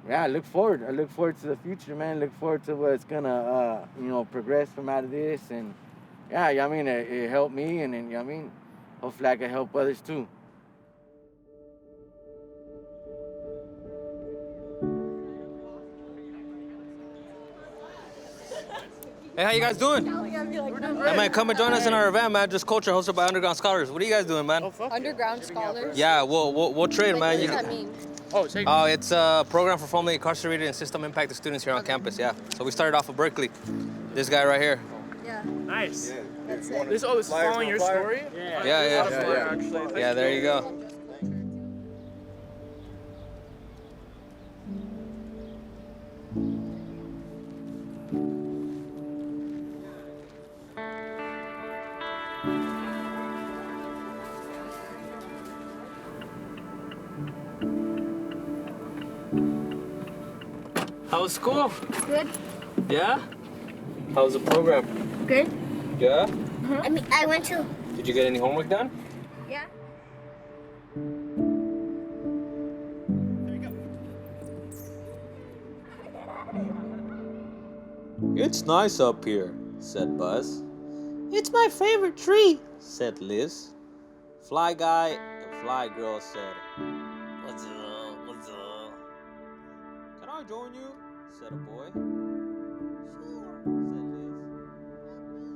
yeah, I look forward to the future, man. Look forward to what's gonna, you know, progress from out of this, and yeah, I mean, it helped me, and then, I mean, hopefully I can help others too. Hey, how you guys doing? Hey, man, come and join us in our event, man. Just culture hosted by Underground Scholars. What are you guys doing, man? Underground Scholars? Yeah, we'll trade, man. What does that mean? Oh, it's a program for formerly incarcerated and system impacted students here on campus, yeah. So we started off with Berkeley. This guy right here. Yeah. Nice. That's it. This is following your story? Yeah, there you go. How was school? Good. Yeah? How was the program? Good. Yeah? I went to. Did you get any homework done? Yeah. It's nice up here, said Buzz. It's my favorite tree, said Liz. Fly Guy and Fly Girl said, "What's up, what's up?" "Can I join you?" said a boy. "Sure," said Liz.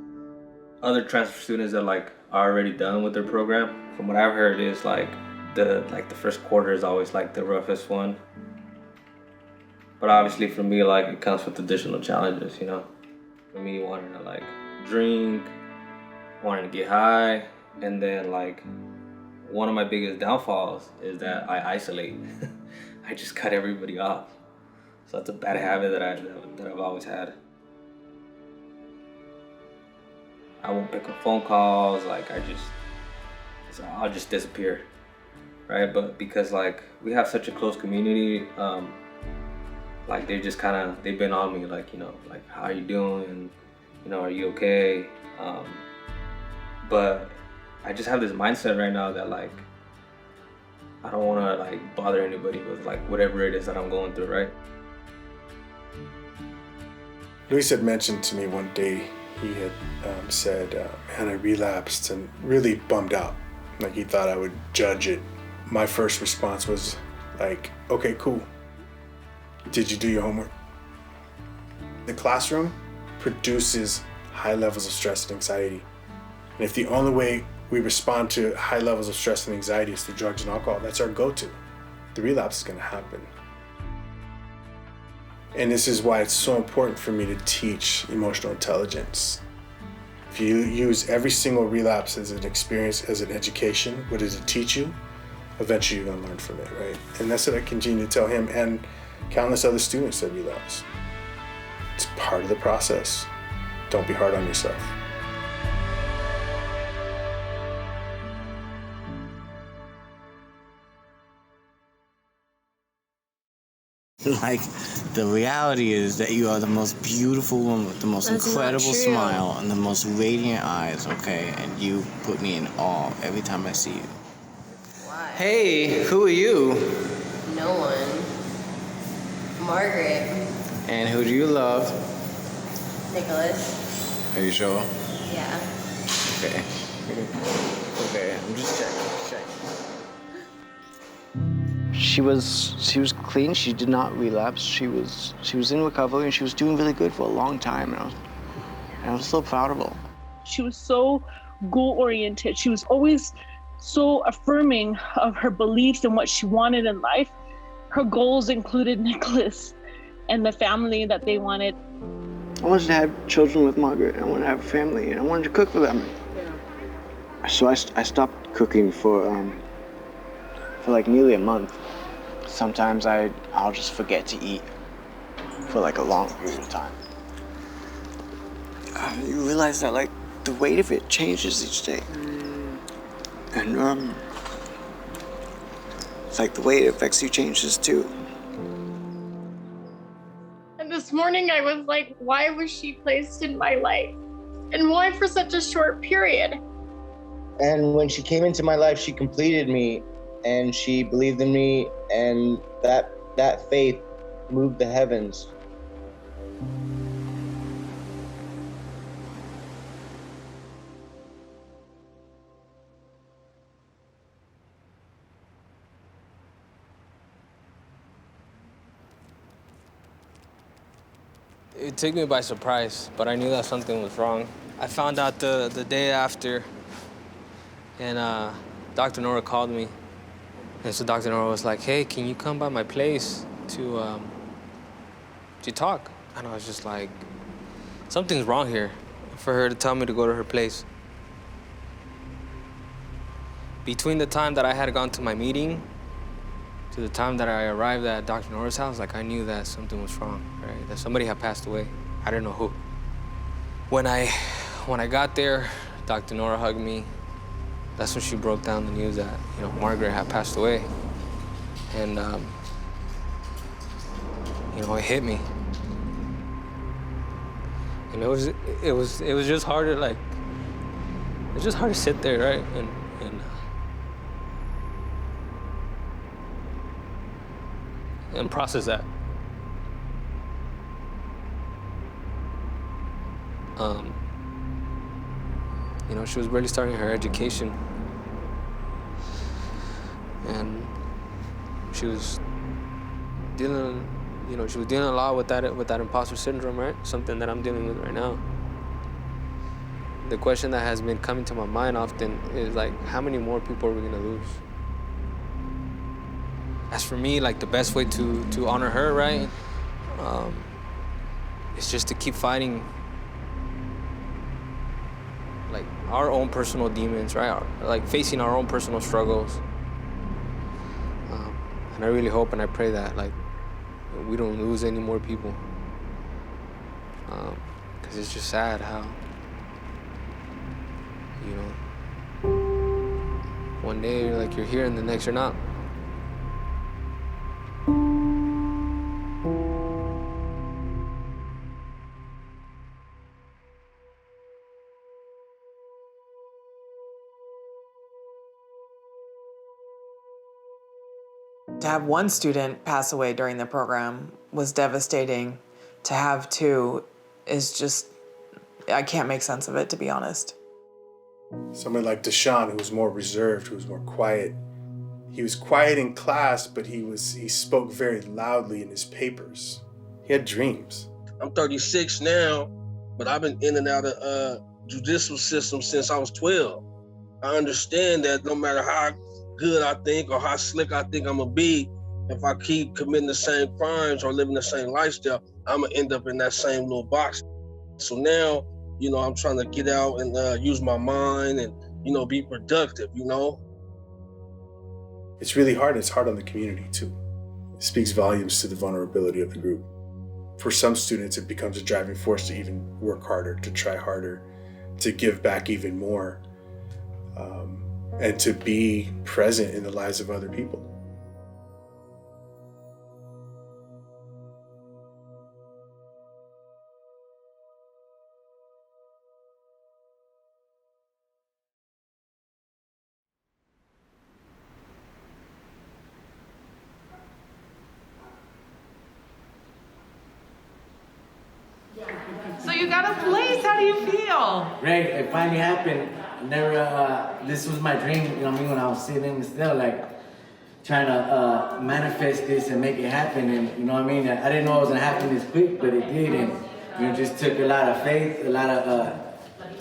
Other transfer students that are already done with their program, from what I've heard, is the first quarter is always the roughest one. But obviously for me, it comes with additional challenges, you know? For me, wanting to drink, wanting to get high, and then one of my biggest downfalls is that I isolate. I just cut everybody off. So that's a bad habit that I've always had. I won't pick up phone calls, I'll just disappear, right? But because we have such a close community, they've been on me, how are you doing? You know, are you okay? But I just have this mindset right now that I don't want to bother anybody with whatever it is that I'm going through, right? Luis had mentioned to me one day, he had said, man, I relapsed, and really bummed out. He thought I would judge it. My first response was okay, cool. Did you do your homework? The classroom produces high levels of stress and anxiety. And if the only way we respond to high levels of stress and anxiety is through drugs and alcohol, that's our go-to, the relapse is going to happen. And this is why it's so important for me to teach emotional intelligence. If you use every single relapse as an experience, as an education, what does it teach you? eventually you're gonna learn from it, right? And that's what I continue to tell him and countless other students that relapse. It's part of the process. Don't be hard on yourself. Like, the reality is that you are the most beautiful woman with the most That's incredible not true. smile and the most radiant eyes, okay? And you put me in awe every time I see you. Why? Hey, who are you? No one. Margaret. And who do you love? Nicholas. Are you sure? Yeah. Okay. Okay, I'm just checking. She was clean. She did not relapse. She was in recovery and she was doing really good for a long time. And I was so proud of her. She was so goal-oriented. She was always so affirming of her beliefs and what she wanted in life. Her goals included Nicholas and the family that they wanted. I wanted to have children with Margaret. I wanted to have a family, and I wanted to cook for them. Yeah. So I stopped cooking for like nearly a month. Sometimes I'll just forget to eat for like a long period of time. You realize that like the weight of it changes each day. And it's like the way it affects you changes too. And this morning I was like, why was she placed in my life? And why for such a short period? And when she came into my life, she completed me and she believed in me, and that faith moved the heavens. It took me by surprise, but I knew that something was wrong. I found out the day after, and Dr. Nora called me. And so Dr. Nora was like, hey, can you come by my place to talk? And I was just like, something's wrong here, for her to tell me to go to her place. Between the time that I had gone to my meeting to the time that I arrived at Dr. Nora's house, like I knew that something was wrong, right? That somebody had passed away. I didn't know who. When I got there, Dr. Nora hugged me. That's when she broke down the news that, Margaret had passed away. And, it hit me. And it was just hard to it's just hard to sit there, right? And process that. She was barely starting her education. And she was dealing, she was dealing a lot with that imposter syndrome, right? Something that I'm dealing with right now. The question that has been coming to my mind often is like, how many more people are we gonna lose? As for me, like the best way to honor her, right? Is just to keep fighting like our own personal demons, right? Like facing our own personal struggles. And I really hope and I pray that like we don't lose any more people. Because it's just sad how, one day you're here and the next you're not. To have one student pass away during the program was devastating. To have two is just, I can't make sense of it, to be honest. Someone like Deshaun, who was more reserved, who was more quiet. He was quiet in class, but he spoke very loudly in his papers. He had dreams. I'm 36 now, but I've been in and out of judicial system since I was 12. I understand that no matter how good I think or how slick I think I'm gonna be, if I keep committing the same crimes or living the same lifestyle, I'm gonna end up in that same little box. So now, I'm trying to get out and use my mind and, be productive, It's really hard. It's hard on the community too. It speaks volumes to the vulnerability of the group. For some students, it becomes a driving force to even work harder, to try harder, to give back even more, and to be present in the lives of other people. So you got a place. How do you feel? Great, it finally happened. Never, this was my dream, you know what I mean, when I was sitting still, like, trying to manifest this and make it happen, and you know what I mean? I didn't know it was gonna happen this quick, but it did, and you know, it just took a lot of faith, a lot of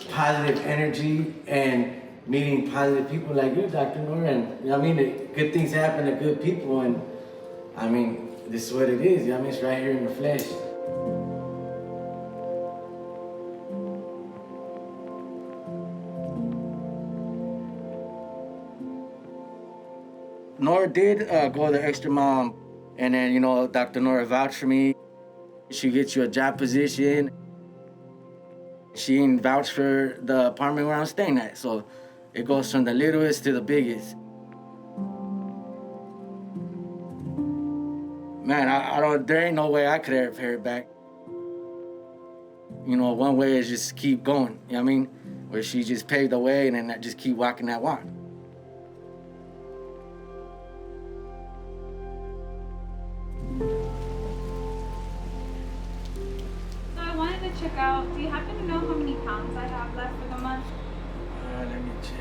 positive energy, and meeting positive people like you, Dr. Noor, and you know what I mean? Good things happen to good people, and I mean, this is what it is, you know what I mean? It's right here in the flesh. Nora did go the extra mile, and then, you know, Dr. Nora vouched for me. She gets you a job position. She vouched for the apartment where I'm staying at, so it goes from the littlest to the biggest. Man, I don't, there ain't no way I could ever pay her back. You know, one way is just keep going, you know what I mean? Where she just paved the way, and then I just keep walking that walk. Check out. Do you happen to know how many pounds I have left for the month? Let me check.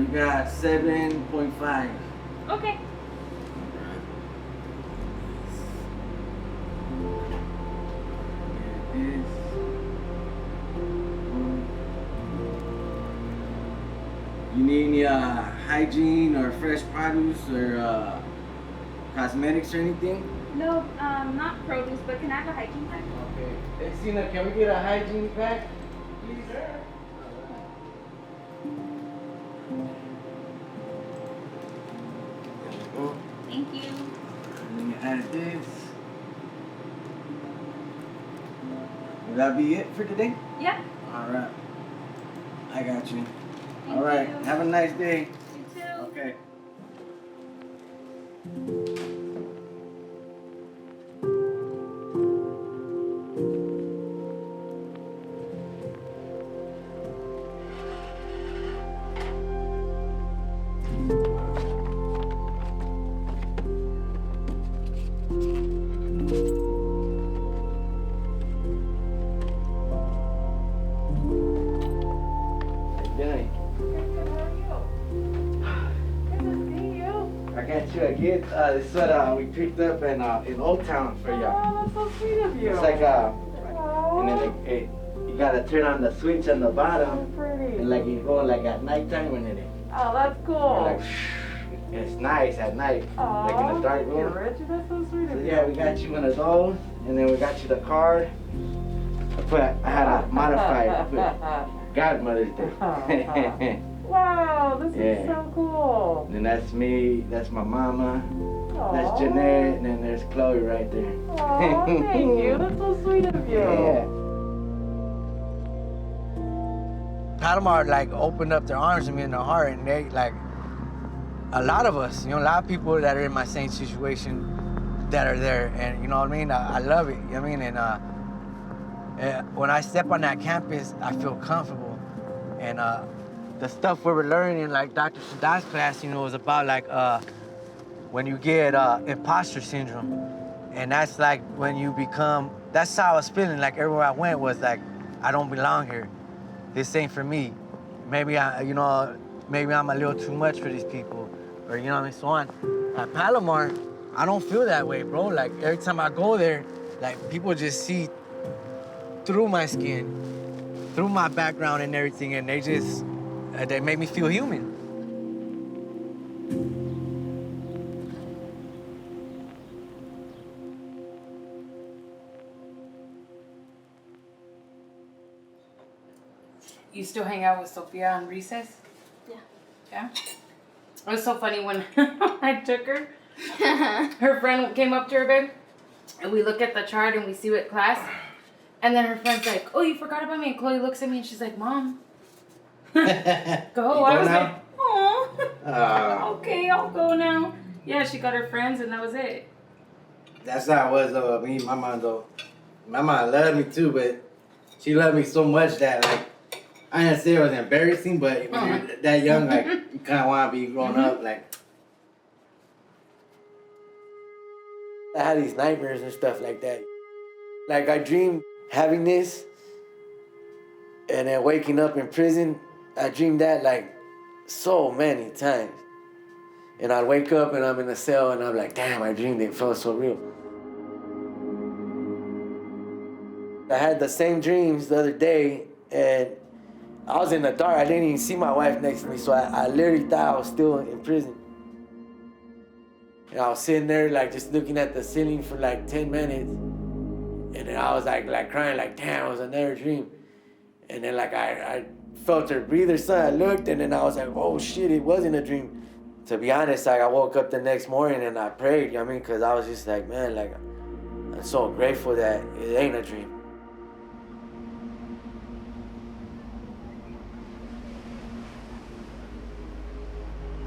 You got 7.5. Okay. You need any hygiene or fresh produce or cosmetics or anything? No, not produce, but can I have a hygiene pack? Okay. Hey, Cena, can we get a hygiene pack? Please, sir. Thank you. Let me add this. Will that be it for today? Yeah. All right. I got you. Thank All right. you. Have a nice day. You too. Okay. A gift. This is what we picked up in Old Town for you. Oh, that's so sweet of you. It's like and then you gotta turn on the switch on the bottom, so pretty. and like you go like at nighttime when it. Oh, that's cool. Like, it's nice at night, like in the dark room. Rich, that's so sweet of you. Yeah, we got you one of those, and then we got you the card. I had a modified Godmother's Day. Wow, this is so cool. And then that's me, that's my mama, that's Jeanette, and then there's Chloe right there. Aw, thank you. That's so sweet of you. Yeah. Palomar like opened up their arms to me and their heart, and they like a lot of us, you know, a lot of people that are in my same situation that are there, and you know what I mean. I love it. You know what I mean, and when I step on that campus, I feel comfortable, and the stuff we were learning, like Dr. Sadat's class, you know, was about like when you get imposter syndrome, and that's like when you become. That's how I was feeling. Like everywhere I went was like, I don't belong here. This ain't for me. Maybe maybe I'm a little too much for these people, or you know what I mean, so on. At Palomar, I don't feel that way, bro. Like every time I go there, like people just see through my skin, through my background and everything, and they make me feel human. You still hang out with Sophia on recess? Yeah. Yeah? It was so funny when I took her. Her friend came up to her, babe, and we look at the chart and we see what class. And then her friend's like, oh, you forgot about me. And Chloe looks at me and she's like, Mom. Go. I was like, oh. Okay, I'll go now. Yeah, she got her friends and that was it. That's how it was though. Me, my mom though. My mom loved me too, but she loved me so much that like I didn't say it was embarrassing, but when you're that young, like you kind of want to be grown up. Like I had these nightmares and stuff like that. Like I dreamed having this, and then waking up in prison. I dreamed that like so many times. And I'd wake up and I'm in a cell and I'm like, damn, I dreamed it. It felt so real. I had the same dreams the other day and I was in the dark. I didn't even see my wife next to me, so I literally thought I was still in prison. And I was sitting there like just looking at the ceiling for like 10 minutes. And then I was like crying, like, damn, it was another dream. And then like I felt her breather, so I looked and then I was like, oh shit, it wasn't a dream. To be honest, like I woke up the next morning and I prayed, you know what I mean? Cause I was just like, man, like I'm so grateful that it ain't a dream.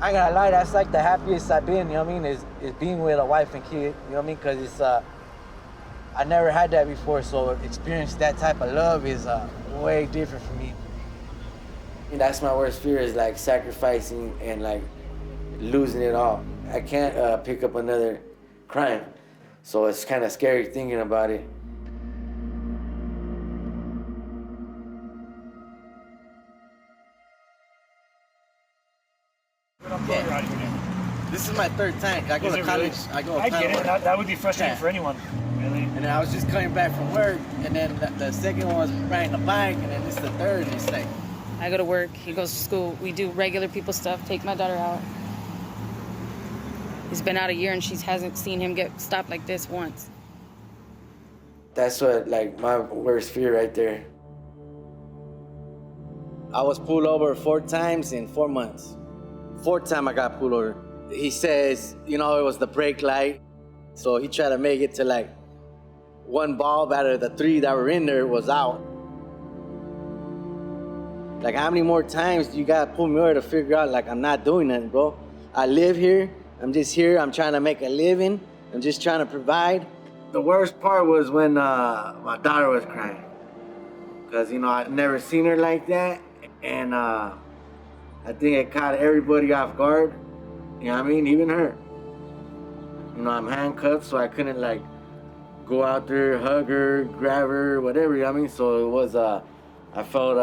I ain't gonna lie, that's like the happiest I've been, you know what I mean? Is being with a wife and kid, you know what I mean? Cause it's, I never had that before, so experience that type of love is way different for me. And that's my worst fear is like sacrificing and like losing it all. I can't pick up another crime, so it's kind of scary thinking about it. This is my third time. I go to college. Really? I go. I get it. That would be frustrating for anyone, really. And then I was just coming back from work, and then the second one was riding the bike, and then this is the third. And it's like, I go to work, he goes to school. We do regular people stuff, take my daughter out. He's been out a year and she hasn't seen him get stopped like this once. that's what like my worst fear right there. I was pulled over 4 times in 4 months. 4th time I got pulled over. He says, you know, it was the brake light. So he tried to make it to like 1 bulb out of the 3 that were in there was out. Like how many more times do you gotta pull me over to figure out like I'm not doing nothing, bro? I live here, I'm just here, I'm trying to make a living, I'm just trying to provide. The worst part was when my daughter was crying. Cause you know, I'd never seen her like that. And I think it caught everybody off guard. You know what I mean? Even her. You know, I'm handcuffed, so I couldn't like go out there, hug her, grab her, whatever, you know what I mean? So it was, I felt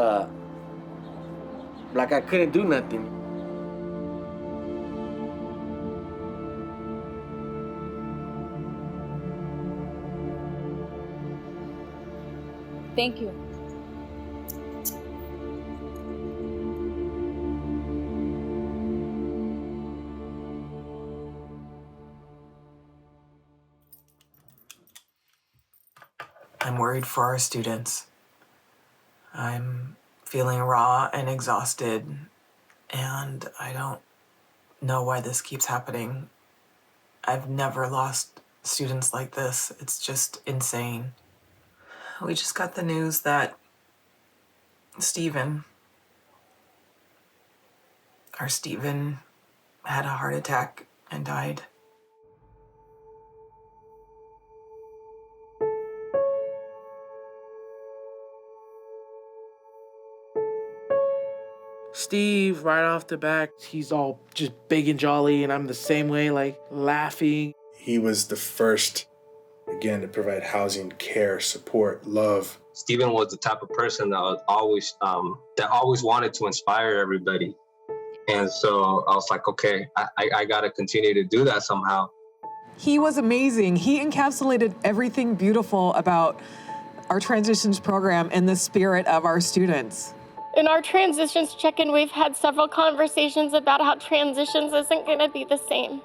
like I couldn't do nothing. Thank you. I'm worried for our students. I'm feeling raw and exhausted, and I don't know why this keeps happening. I've never lost students like this. It's just insane. We just got the news that our Steven had a heart attack and died. Steve, right off the bat, he's all just big and jolly, and I'm the same way, like laughing. He was the first, again, to provide housing, care, support, love. Steven was the type of person that was always wanted to inspire everybody. And so I was like, okay, I got to continue to do that somehow. He was amazing. He encapsulated everything beautiful about our transitions program in the spirit of our students. In our transitions check-in, we've had several conversations about how transitions isn't going to be the same.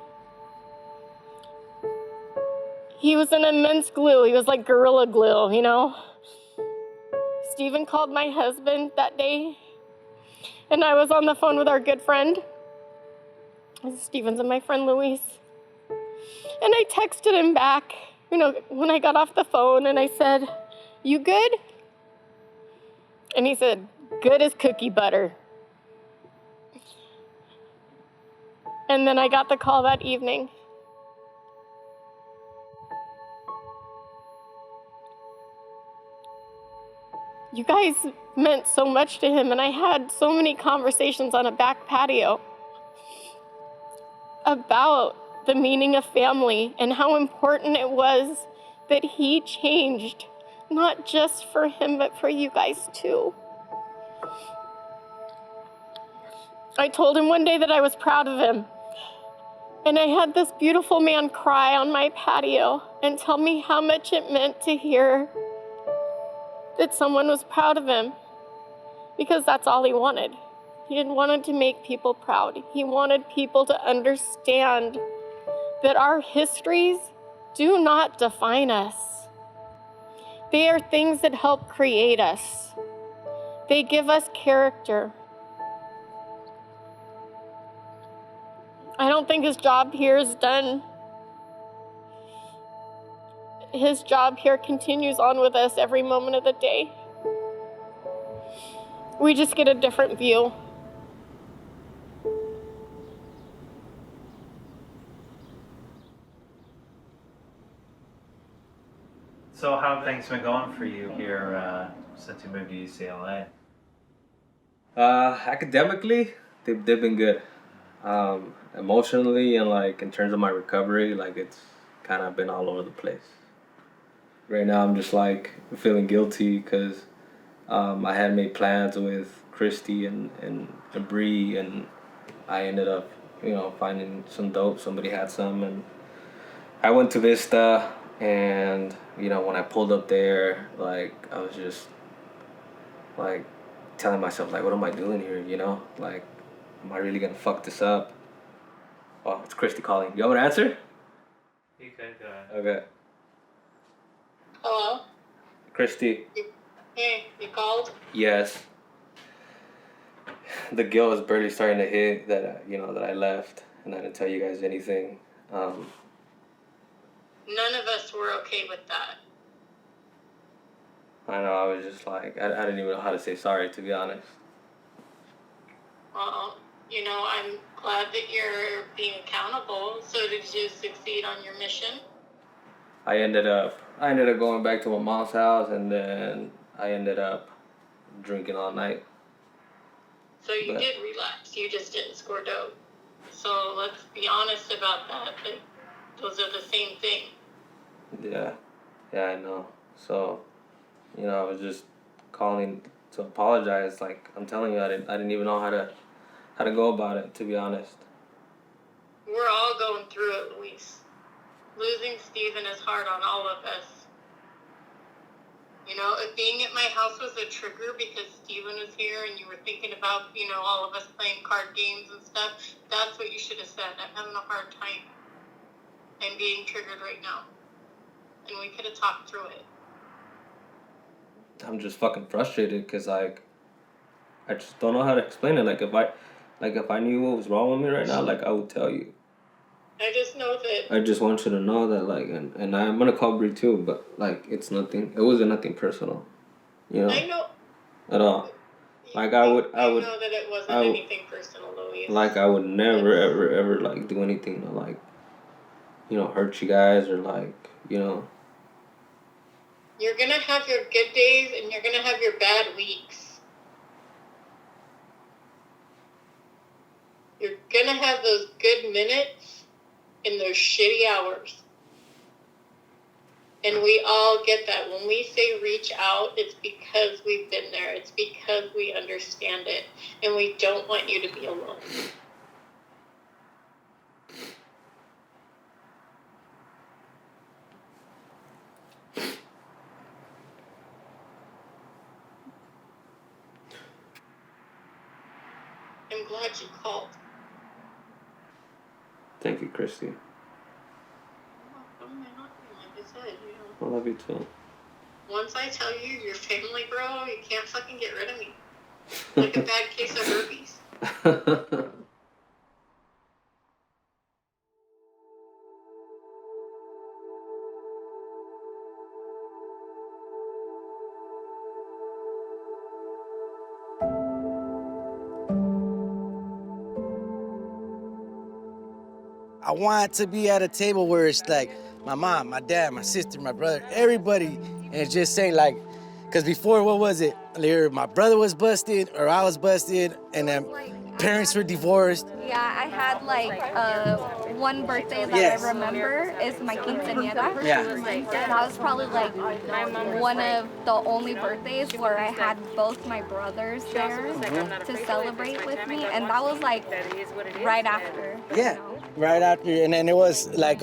He was an immense glue. He was like Gorilla Glue, you know? Steven called my husband that day, And I was on the phone with our good friend, Stevens, and my friend Luis. And I texted him back, when I got off the phone, and I said, "You good?" And he said, "Good as cookie butter." And then I got the call that evening. You guys meant so much to him, and I had so many conversations on a back patio about the meaning of family and how important it was that he changed, not just for him, but for you guys too. I told him one day that I was proud of him, and I had this beautiful man cry on my patio and tell me how much it meant to hear that someone was proud of him, because that's all he wanted. He didn't want to make people proud. He wanted people to understand that our histories do not define us. They are things that help create us. They give us character. I don't think his job here is done. His job here continues on with us every moment of the day. We just get a different view. So how have things been going for you here since you moved to UCLA? Academically, they've been good. Emotionally and like in terms of my recovery, like it's kind of been all over the place. Right now I'm just like feeling guilty because I had made plans with Christy and Bree, and I ended up, finding some dope. Somebody had some, and I went to Vista, and when I pulled up there, like I was just like telling myself, like, what am I doing here? Like, am I really gonna fuck this up? Oh, it's Christy calling. You want to answer? You could go ahead. Okay. Hello? Christy. Hey, you called? Yes. The guilt is barely starting to hit that that I left and I didn't tell you guys anything. None of us were okay with that. I know, I was just like, I didn't even know how to say sorry, to be honest. Well, I'm glad that you're being accountable. So did you succeed on your mission? I ended up going back to my mom's house, and then I ended up drinking all night. So you did relapse. You just didn't score dope. So let's be honest about that. Those are the same thing. Yeah, I know. So, I was just calling to apologize. Like, I'm telling you, I didn't even know how to go about it, to be honest. We're all going through it, Luis. Losing Steven is hard on all of us. If being at my house was a trigger because Steven was here and you were thinking about, all of us playing card games and stuff, that's what you should have said. I'm having a hard time. I'm being triggered right now. And we could have talked through it. I'm just fucking frustrated because, like, I just don't know how to explain it. Like, if I knew what was wrong with me right now, like, I would tell you. I just know that. I just want you to know that, like, and I'm gonna call Bree too, but like, it wasn't nothing personal, I know. at all. Like, I would. I know that it wasn't anything personal, Luis. Like, I would never, ever, like, do anything to, like, hurt you guys or, like, You're gonna have your good days and you're gonna have your bad weeks. You're gonna have those good minutes and those shitty hours. And we all get that. When we say reach out, it's because we've been there. It's because we understand it. And we don't want you to be alone. I'm glad you called. Thank you, Christy. Like I said, I love you too. once I tell you you're family, bro, you can't fucking get rid of me. Like a bad case of herpes. I want to be at a table where it's like my mom, my dad, my sister, my brother, everybody, and just say like, because before, what was it? Either my brother was busted or I was busted, and then parents were divorced. Yeah, I had like one birthday that Yes. I remember is my quinceañera. Yeah. That was probably like one of the only birthdays where I had both my brothers there to celebrate with me, and that was like right after. Yeah, right after, and then it was like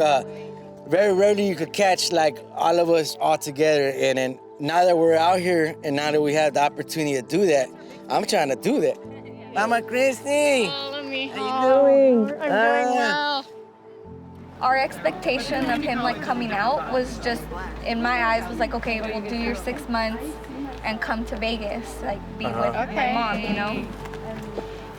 very rarely you could catch like all of us all together, and then now that we're out here and now that we have the opportunity to do that, I'm trying to do that. Mama Christy, Follow me how you doing? I'm doing well. Our expectation of him like coming out was just, in my eyes, was like, okay, we'll do your 6 months and come to Vegas, like be with my mom, you know?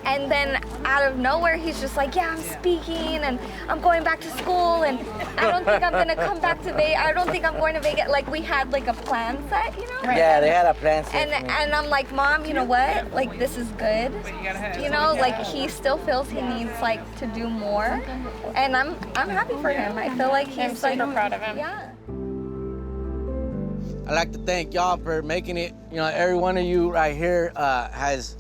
And then out of nowhere, he's just like, yeah, I'm speaking and I'm going back to school and I don't think I'm gonna come back to Vegas. I don't think I'm going to Vegas. Like we had like a plan set, you know? Yeah, they had a plan set. And I'm like, Mom, you know what? Like this is good. You know, like he still feels he needs like to do more. And I'm happy for him. I feel like he's I'm super like, proud of him. Yeah. I'd like to thank y'all for making it. You know, every one of you right here has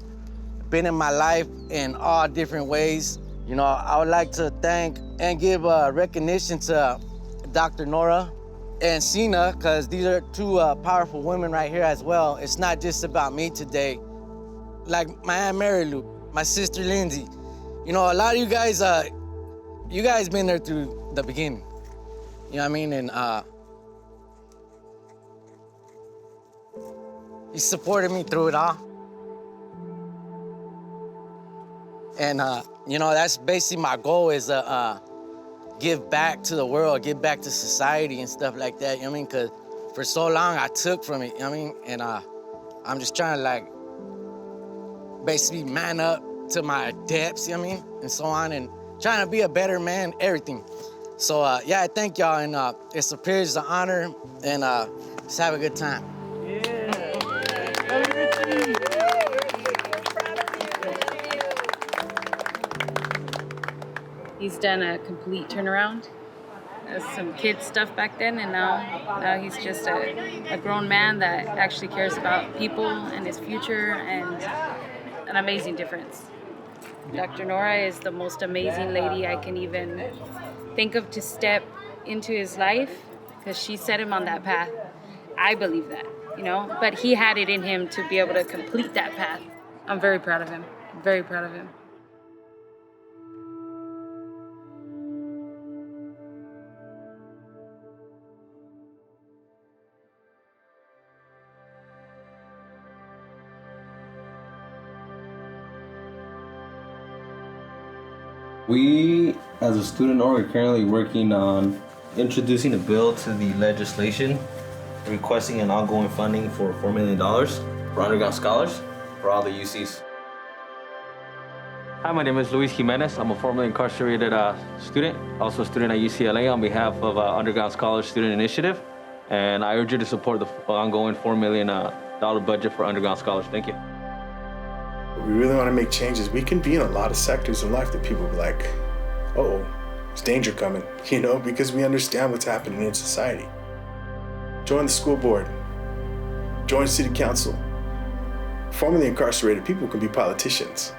been in my life in all different ways. You know, I would like to thank and give recognition to Dr. Nora and Sina, because these are two powerful women right here as well. It's not just about me today. Like my Aunt Mary Lou, my sister Lindsay. You know, a lot of you guys been there through the beginning. You know what I mean? And you supported me through it all. And, you know, that's basically my goal is to give back to the world, give back to society and stuff like that, you know what I mean? Because for so long I took from it, you know what I mean? And I'm just trying to, like, basically man up to my depths, you know what I mean? And so on, and trying to be a better man, everything. So, yeah, I thank y'all, and it's a privilege, it's an honor, and just have a good time. He's done a complete turnaround. Some kid stuff back then, and now he's just a grown man that actually cares about people and his future, and an amazing difference. Dr. Nora is the most amazing lady I can even think of to step into his life, because she set him on that path. I believe that, you know, but he had it in him to be able to complete that path. I'm very proud of him, very proud of him. We, as a student org, are currently working on introducing a bill to the legislation requesting an ongoing funding for $4 million for underground scholars for all the UCs. Hi, my name is Luis Jimenez. I'm a formerly incarcerated student, also a student at UCLA on behalf of Underground Scholars Student Initiative. And I urge you to support the ongoing $4 million budget for underground scholars. Thank you. We really want to make changes. We can be in a lot of sectors of life that people be like, uh-oh, there's danger coming, you know, because we understand what's happening in society. Join the school board, join city council. Formerly incarcerated people can be politicians.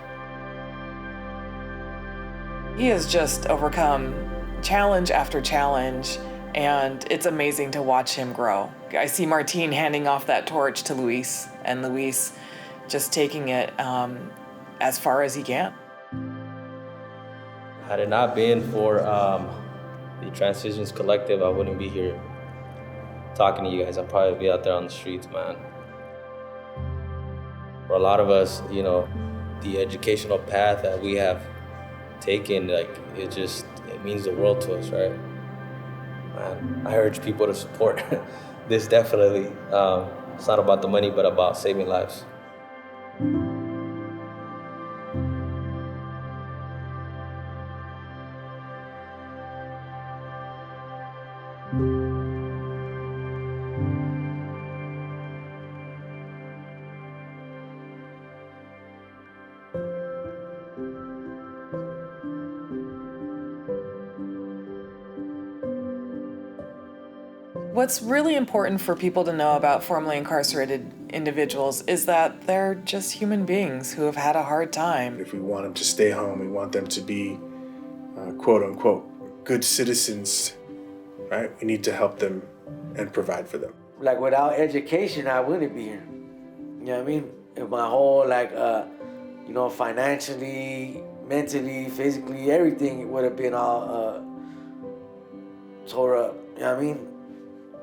He has just overcome challenge after challenge, and it's amazing to watch him grow. I see Martine handing off that torch to Luis, and Luis just taking it as far as he can. Had it not been for the Transitions Collective, I wouldn't be here talking to you guys. I'd probably be out there on the streets, man. For a lot of us, you know, the educational path that we have taken, like, it means the world to us, right? Man, I urge people to support this definitely. It's not about the money, but about saving lives. What's really important for people to know about formerly incarcerated individuals is that they're just human beings who have had a hard time. If we want them to stay home, we want them to be, quote unquote, good citizens, right? We need to help them and provide for them. Like without education, I wouldn't be here. You know what I mean? If my whole financially, mentally, physically, everything would have been all tore up. You know what I mean?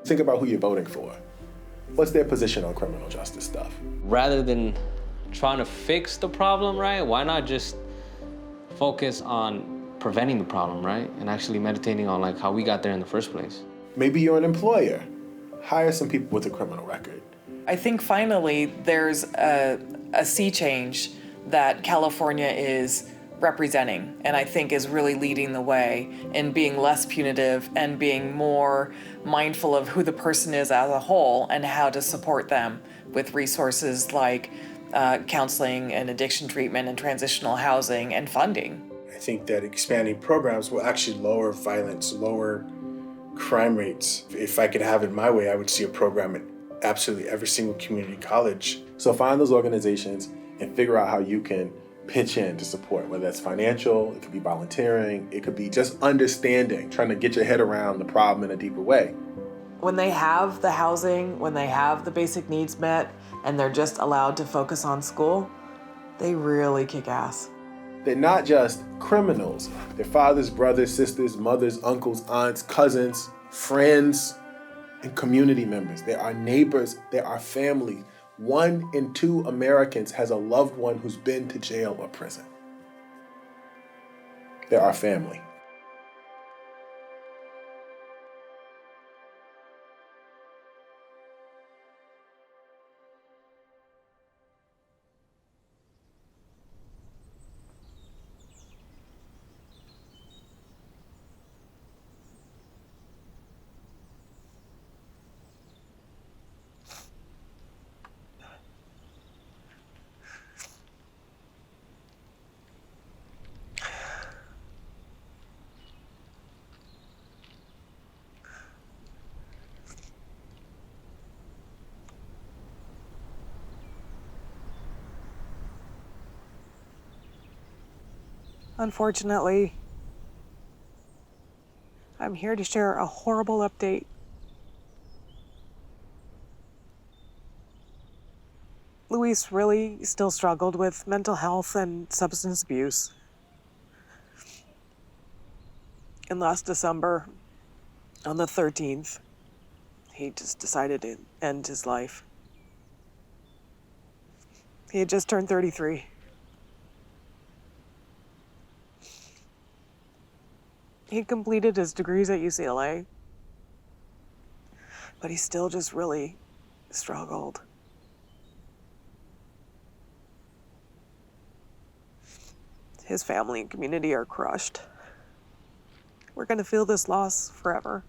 Think about who you're voting for. What's their position on criminal justice stuff? Rather than trying to fix the problem, right? Why not just focus on preventing the problem, right? And actually meditating on how we got there in the first place. Maybe you're an employer. Hire some people with a criminal record. I think finally there's a sea change that California is representing, and I think is really leading the way in being less punitive and being more mindful of who the person is as a whole and how to support them with resources like counseling and addiction treatment and transitional housing and funding. I think that expanding programs will actually lower violence, lower crime rates. If I could have it my way, I would see a program at absolutely every single community college. So find those organizations and figure out how you can pitch in to support, whether that's financial, it could be volunteering, it could be just understanding, trying to get your head around the problem in a deeper way. When they have the housing, when they have the basic needs met, and they're just allowed to focus on school, they really kick ass. They're not just criminals. They're fathers, brothers, sisters, mothers, uncles, aunts, cousins, friends, and community members. They are neighbors, they are family. 1 in 2 Americans has a loved one who's been to jail or prison. They're our family. Unfortunately, I'm here to share a horrible update. Luis really still struggled with mental health and substance abuse. And last December, on the 13th, he just decided to end his life. He had just turned 33. He completed his degrees at UCLA, but he still just really struggled. His family and community are crushed. We're gonna feel this loss forever.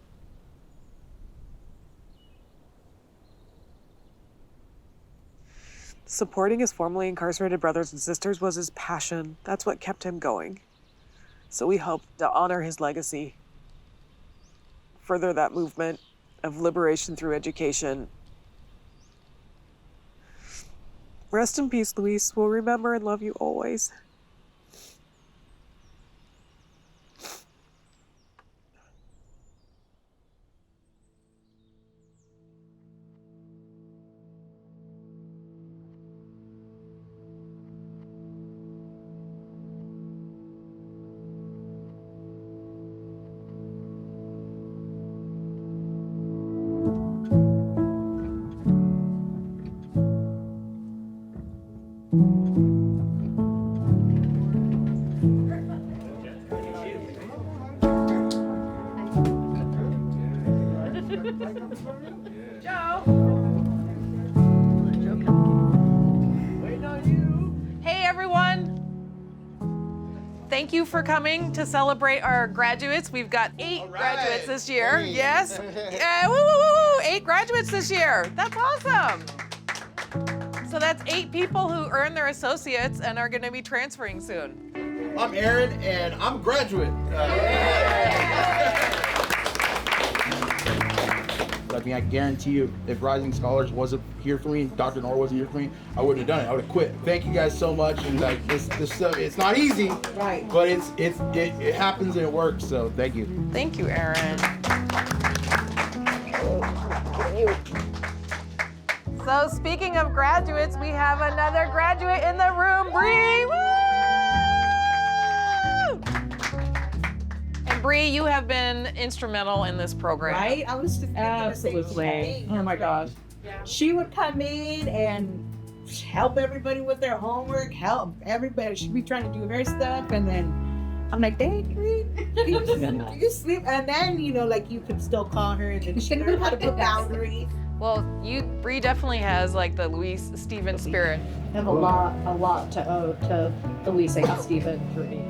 Supporting his formerly incarcerated brothers and sisters was his passion. That's what kept him going. So we hope to honor his legacy, further that movement of liberation through education. Rest in peace, Luis. We'll remember and love you always. Hey everyone! Thank you for coming to celebrate our graduates. We've got 8 graduates this year. Hey. Yes? Yeah, woo, woo, woo, woo. 8 graduates this year. That's awesome. So that's 8 people who earned their associates and are gonna be transferring soon. I'm Aaron, and I'm a graduate. But I mean, I guarantee you, if Rising Scholars wasn't here for me, Dr. Nor wasn't here for me, I wouldn't have done it. I would have quit. Thank you guys so much. And like, this stuff, it's not easy, right? But it happens and it works. So thank you. Thank you, Aaron. So speaking of graduates, we have another graduate in the room, Bree. Woo! And Bree, you have been instrumental in this program. Right? I was just absolutely. Oh my gosh. She would come in and help everybody with their homework, help everybody. She'd be trying to do her stuff, and then I'm like, dang, Bree, you sleep. And then, you know, like you could still call her, and then she learned how to put boundaries. Well, Bree definitely has like the Louise Stevens spirit. I have a lot to owe to Louise and Stephen for me.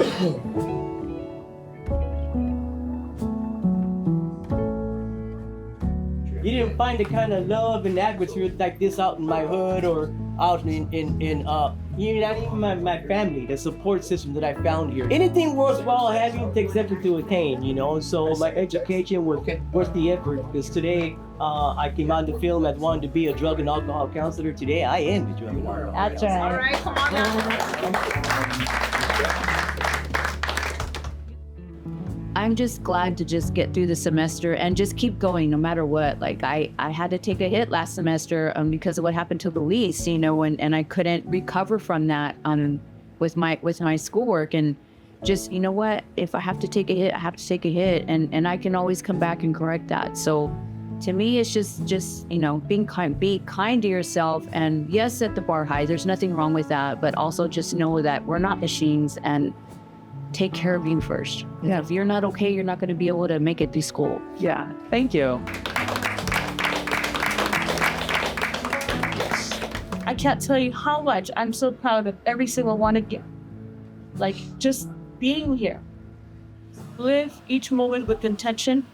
You didn't find the kind of love and atmosphere like this out in my hood or out in not even my family, the support system that I found here. Anything worthwhile having takes effort to attain, you know? So my education was worth the effort, because today I came out to film as wanting to be a drug and alcohol counselor. Today I am a drug and alcohol counselor. All right, come on now. I'm just glad to just get through the semester and just keep going no matter what. Like I had to take a hit last semester because of what happened to Louise, you know, and I couldn't recover from that with my schoolwork. And just, you know what, if I have to take a hit, I have to take a hit, and I can always come back and correct that. So to me, it's just you know, be kind to yourself. And yes, set the bar high. There's nothing wrong with that, but also just know that we're not machines, and take care of you first. Yeah. If you're not okay, you're not going to be able to make it through school. Yeah, thank you. I can't tell you how much I'm so proud of every single one of you. Like, just being here. Live each moment with intention.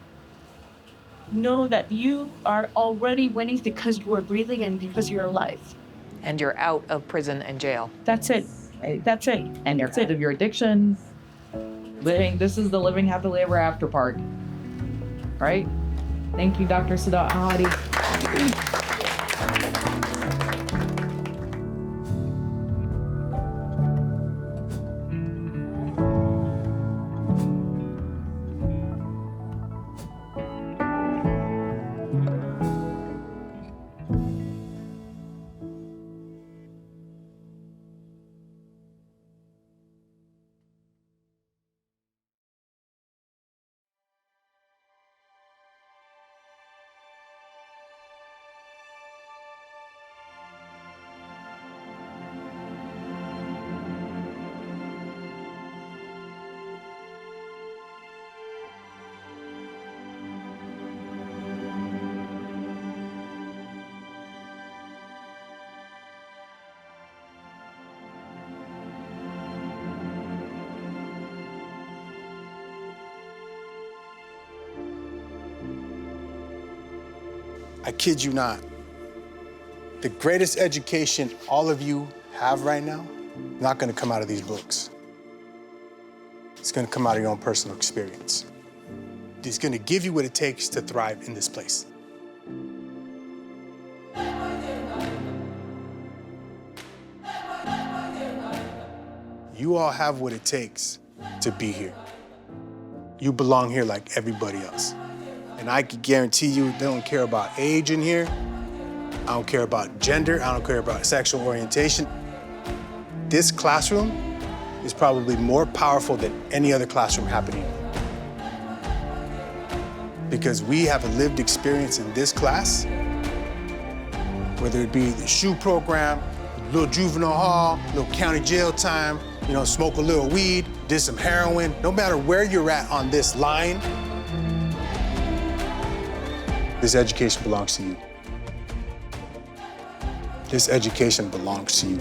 Know that you are already winning because you are breathing and because you're alive. And you're out of prison and jail. That's it. That's it. And you're out of your addiction. This is the living happily ever after part. Right? Thank you, Dr. Sadat Hadi. I kid you not. The greatest education all of you have right now is not gonna come out of these books. It's gonna come out of your own personal experience. It's gonna give you what it takes to thrive in this place. You all have what it takes to be here. You belong here like everybody else. And I can guarantee you, they don't care about age in here. I don't care about gender. I don't care about sexual orientation. This classroom is probably more powerful than any other classroom happening. Because we have a lived experience in this class, whether it be the SHU program, little juvenile hall, little county jail time, you know, smoke a little weed, did some heroin. No matter where you're at on this line, this education belongs to you. This education belongs to you.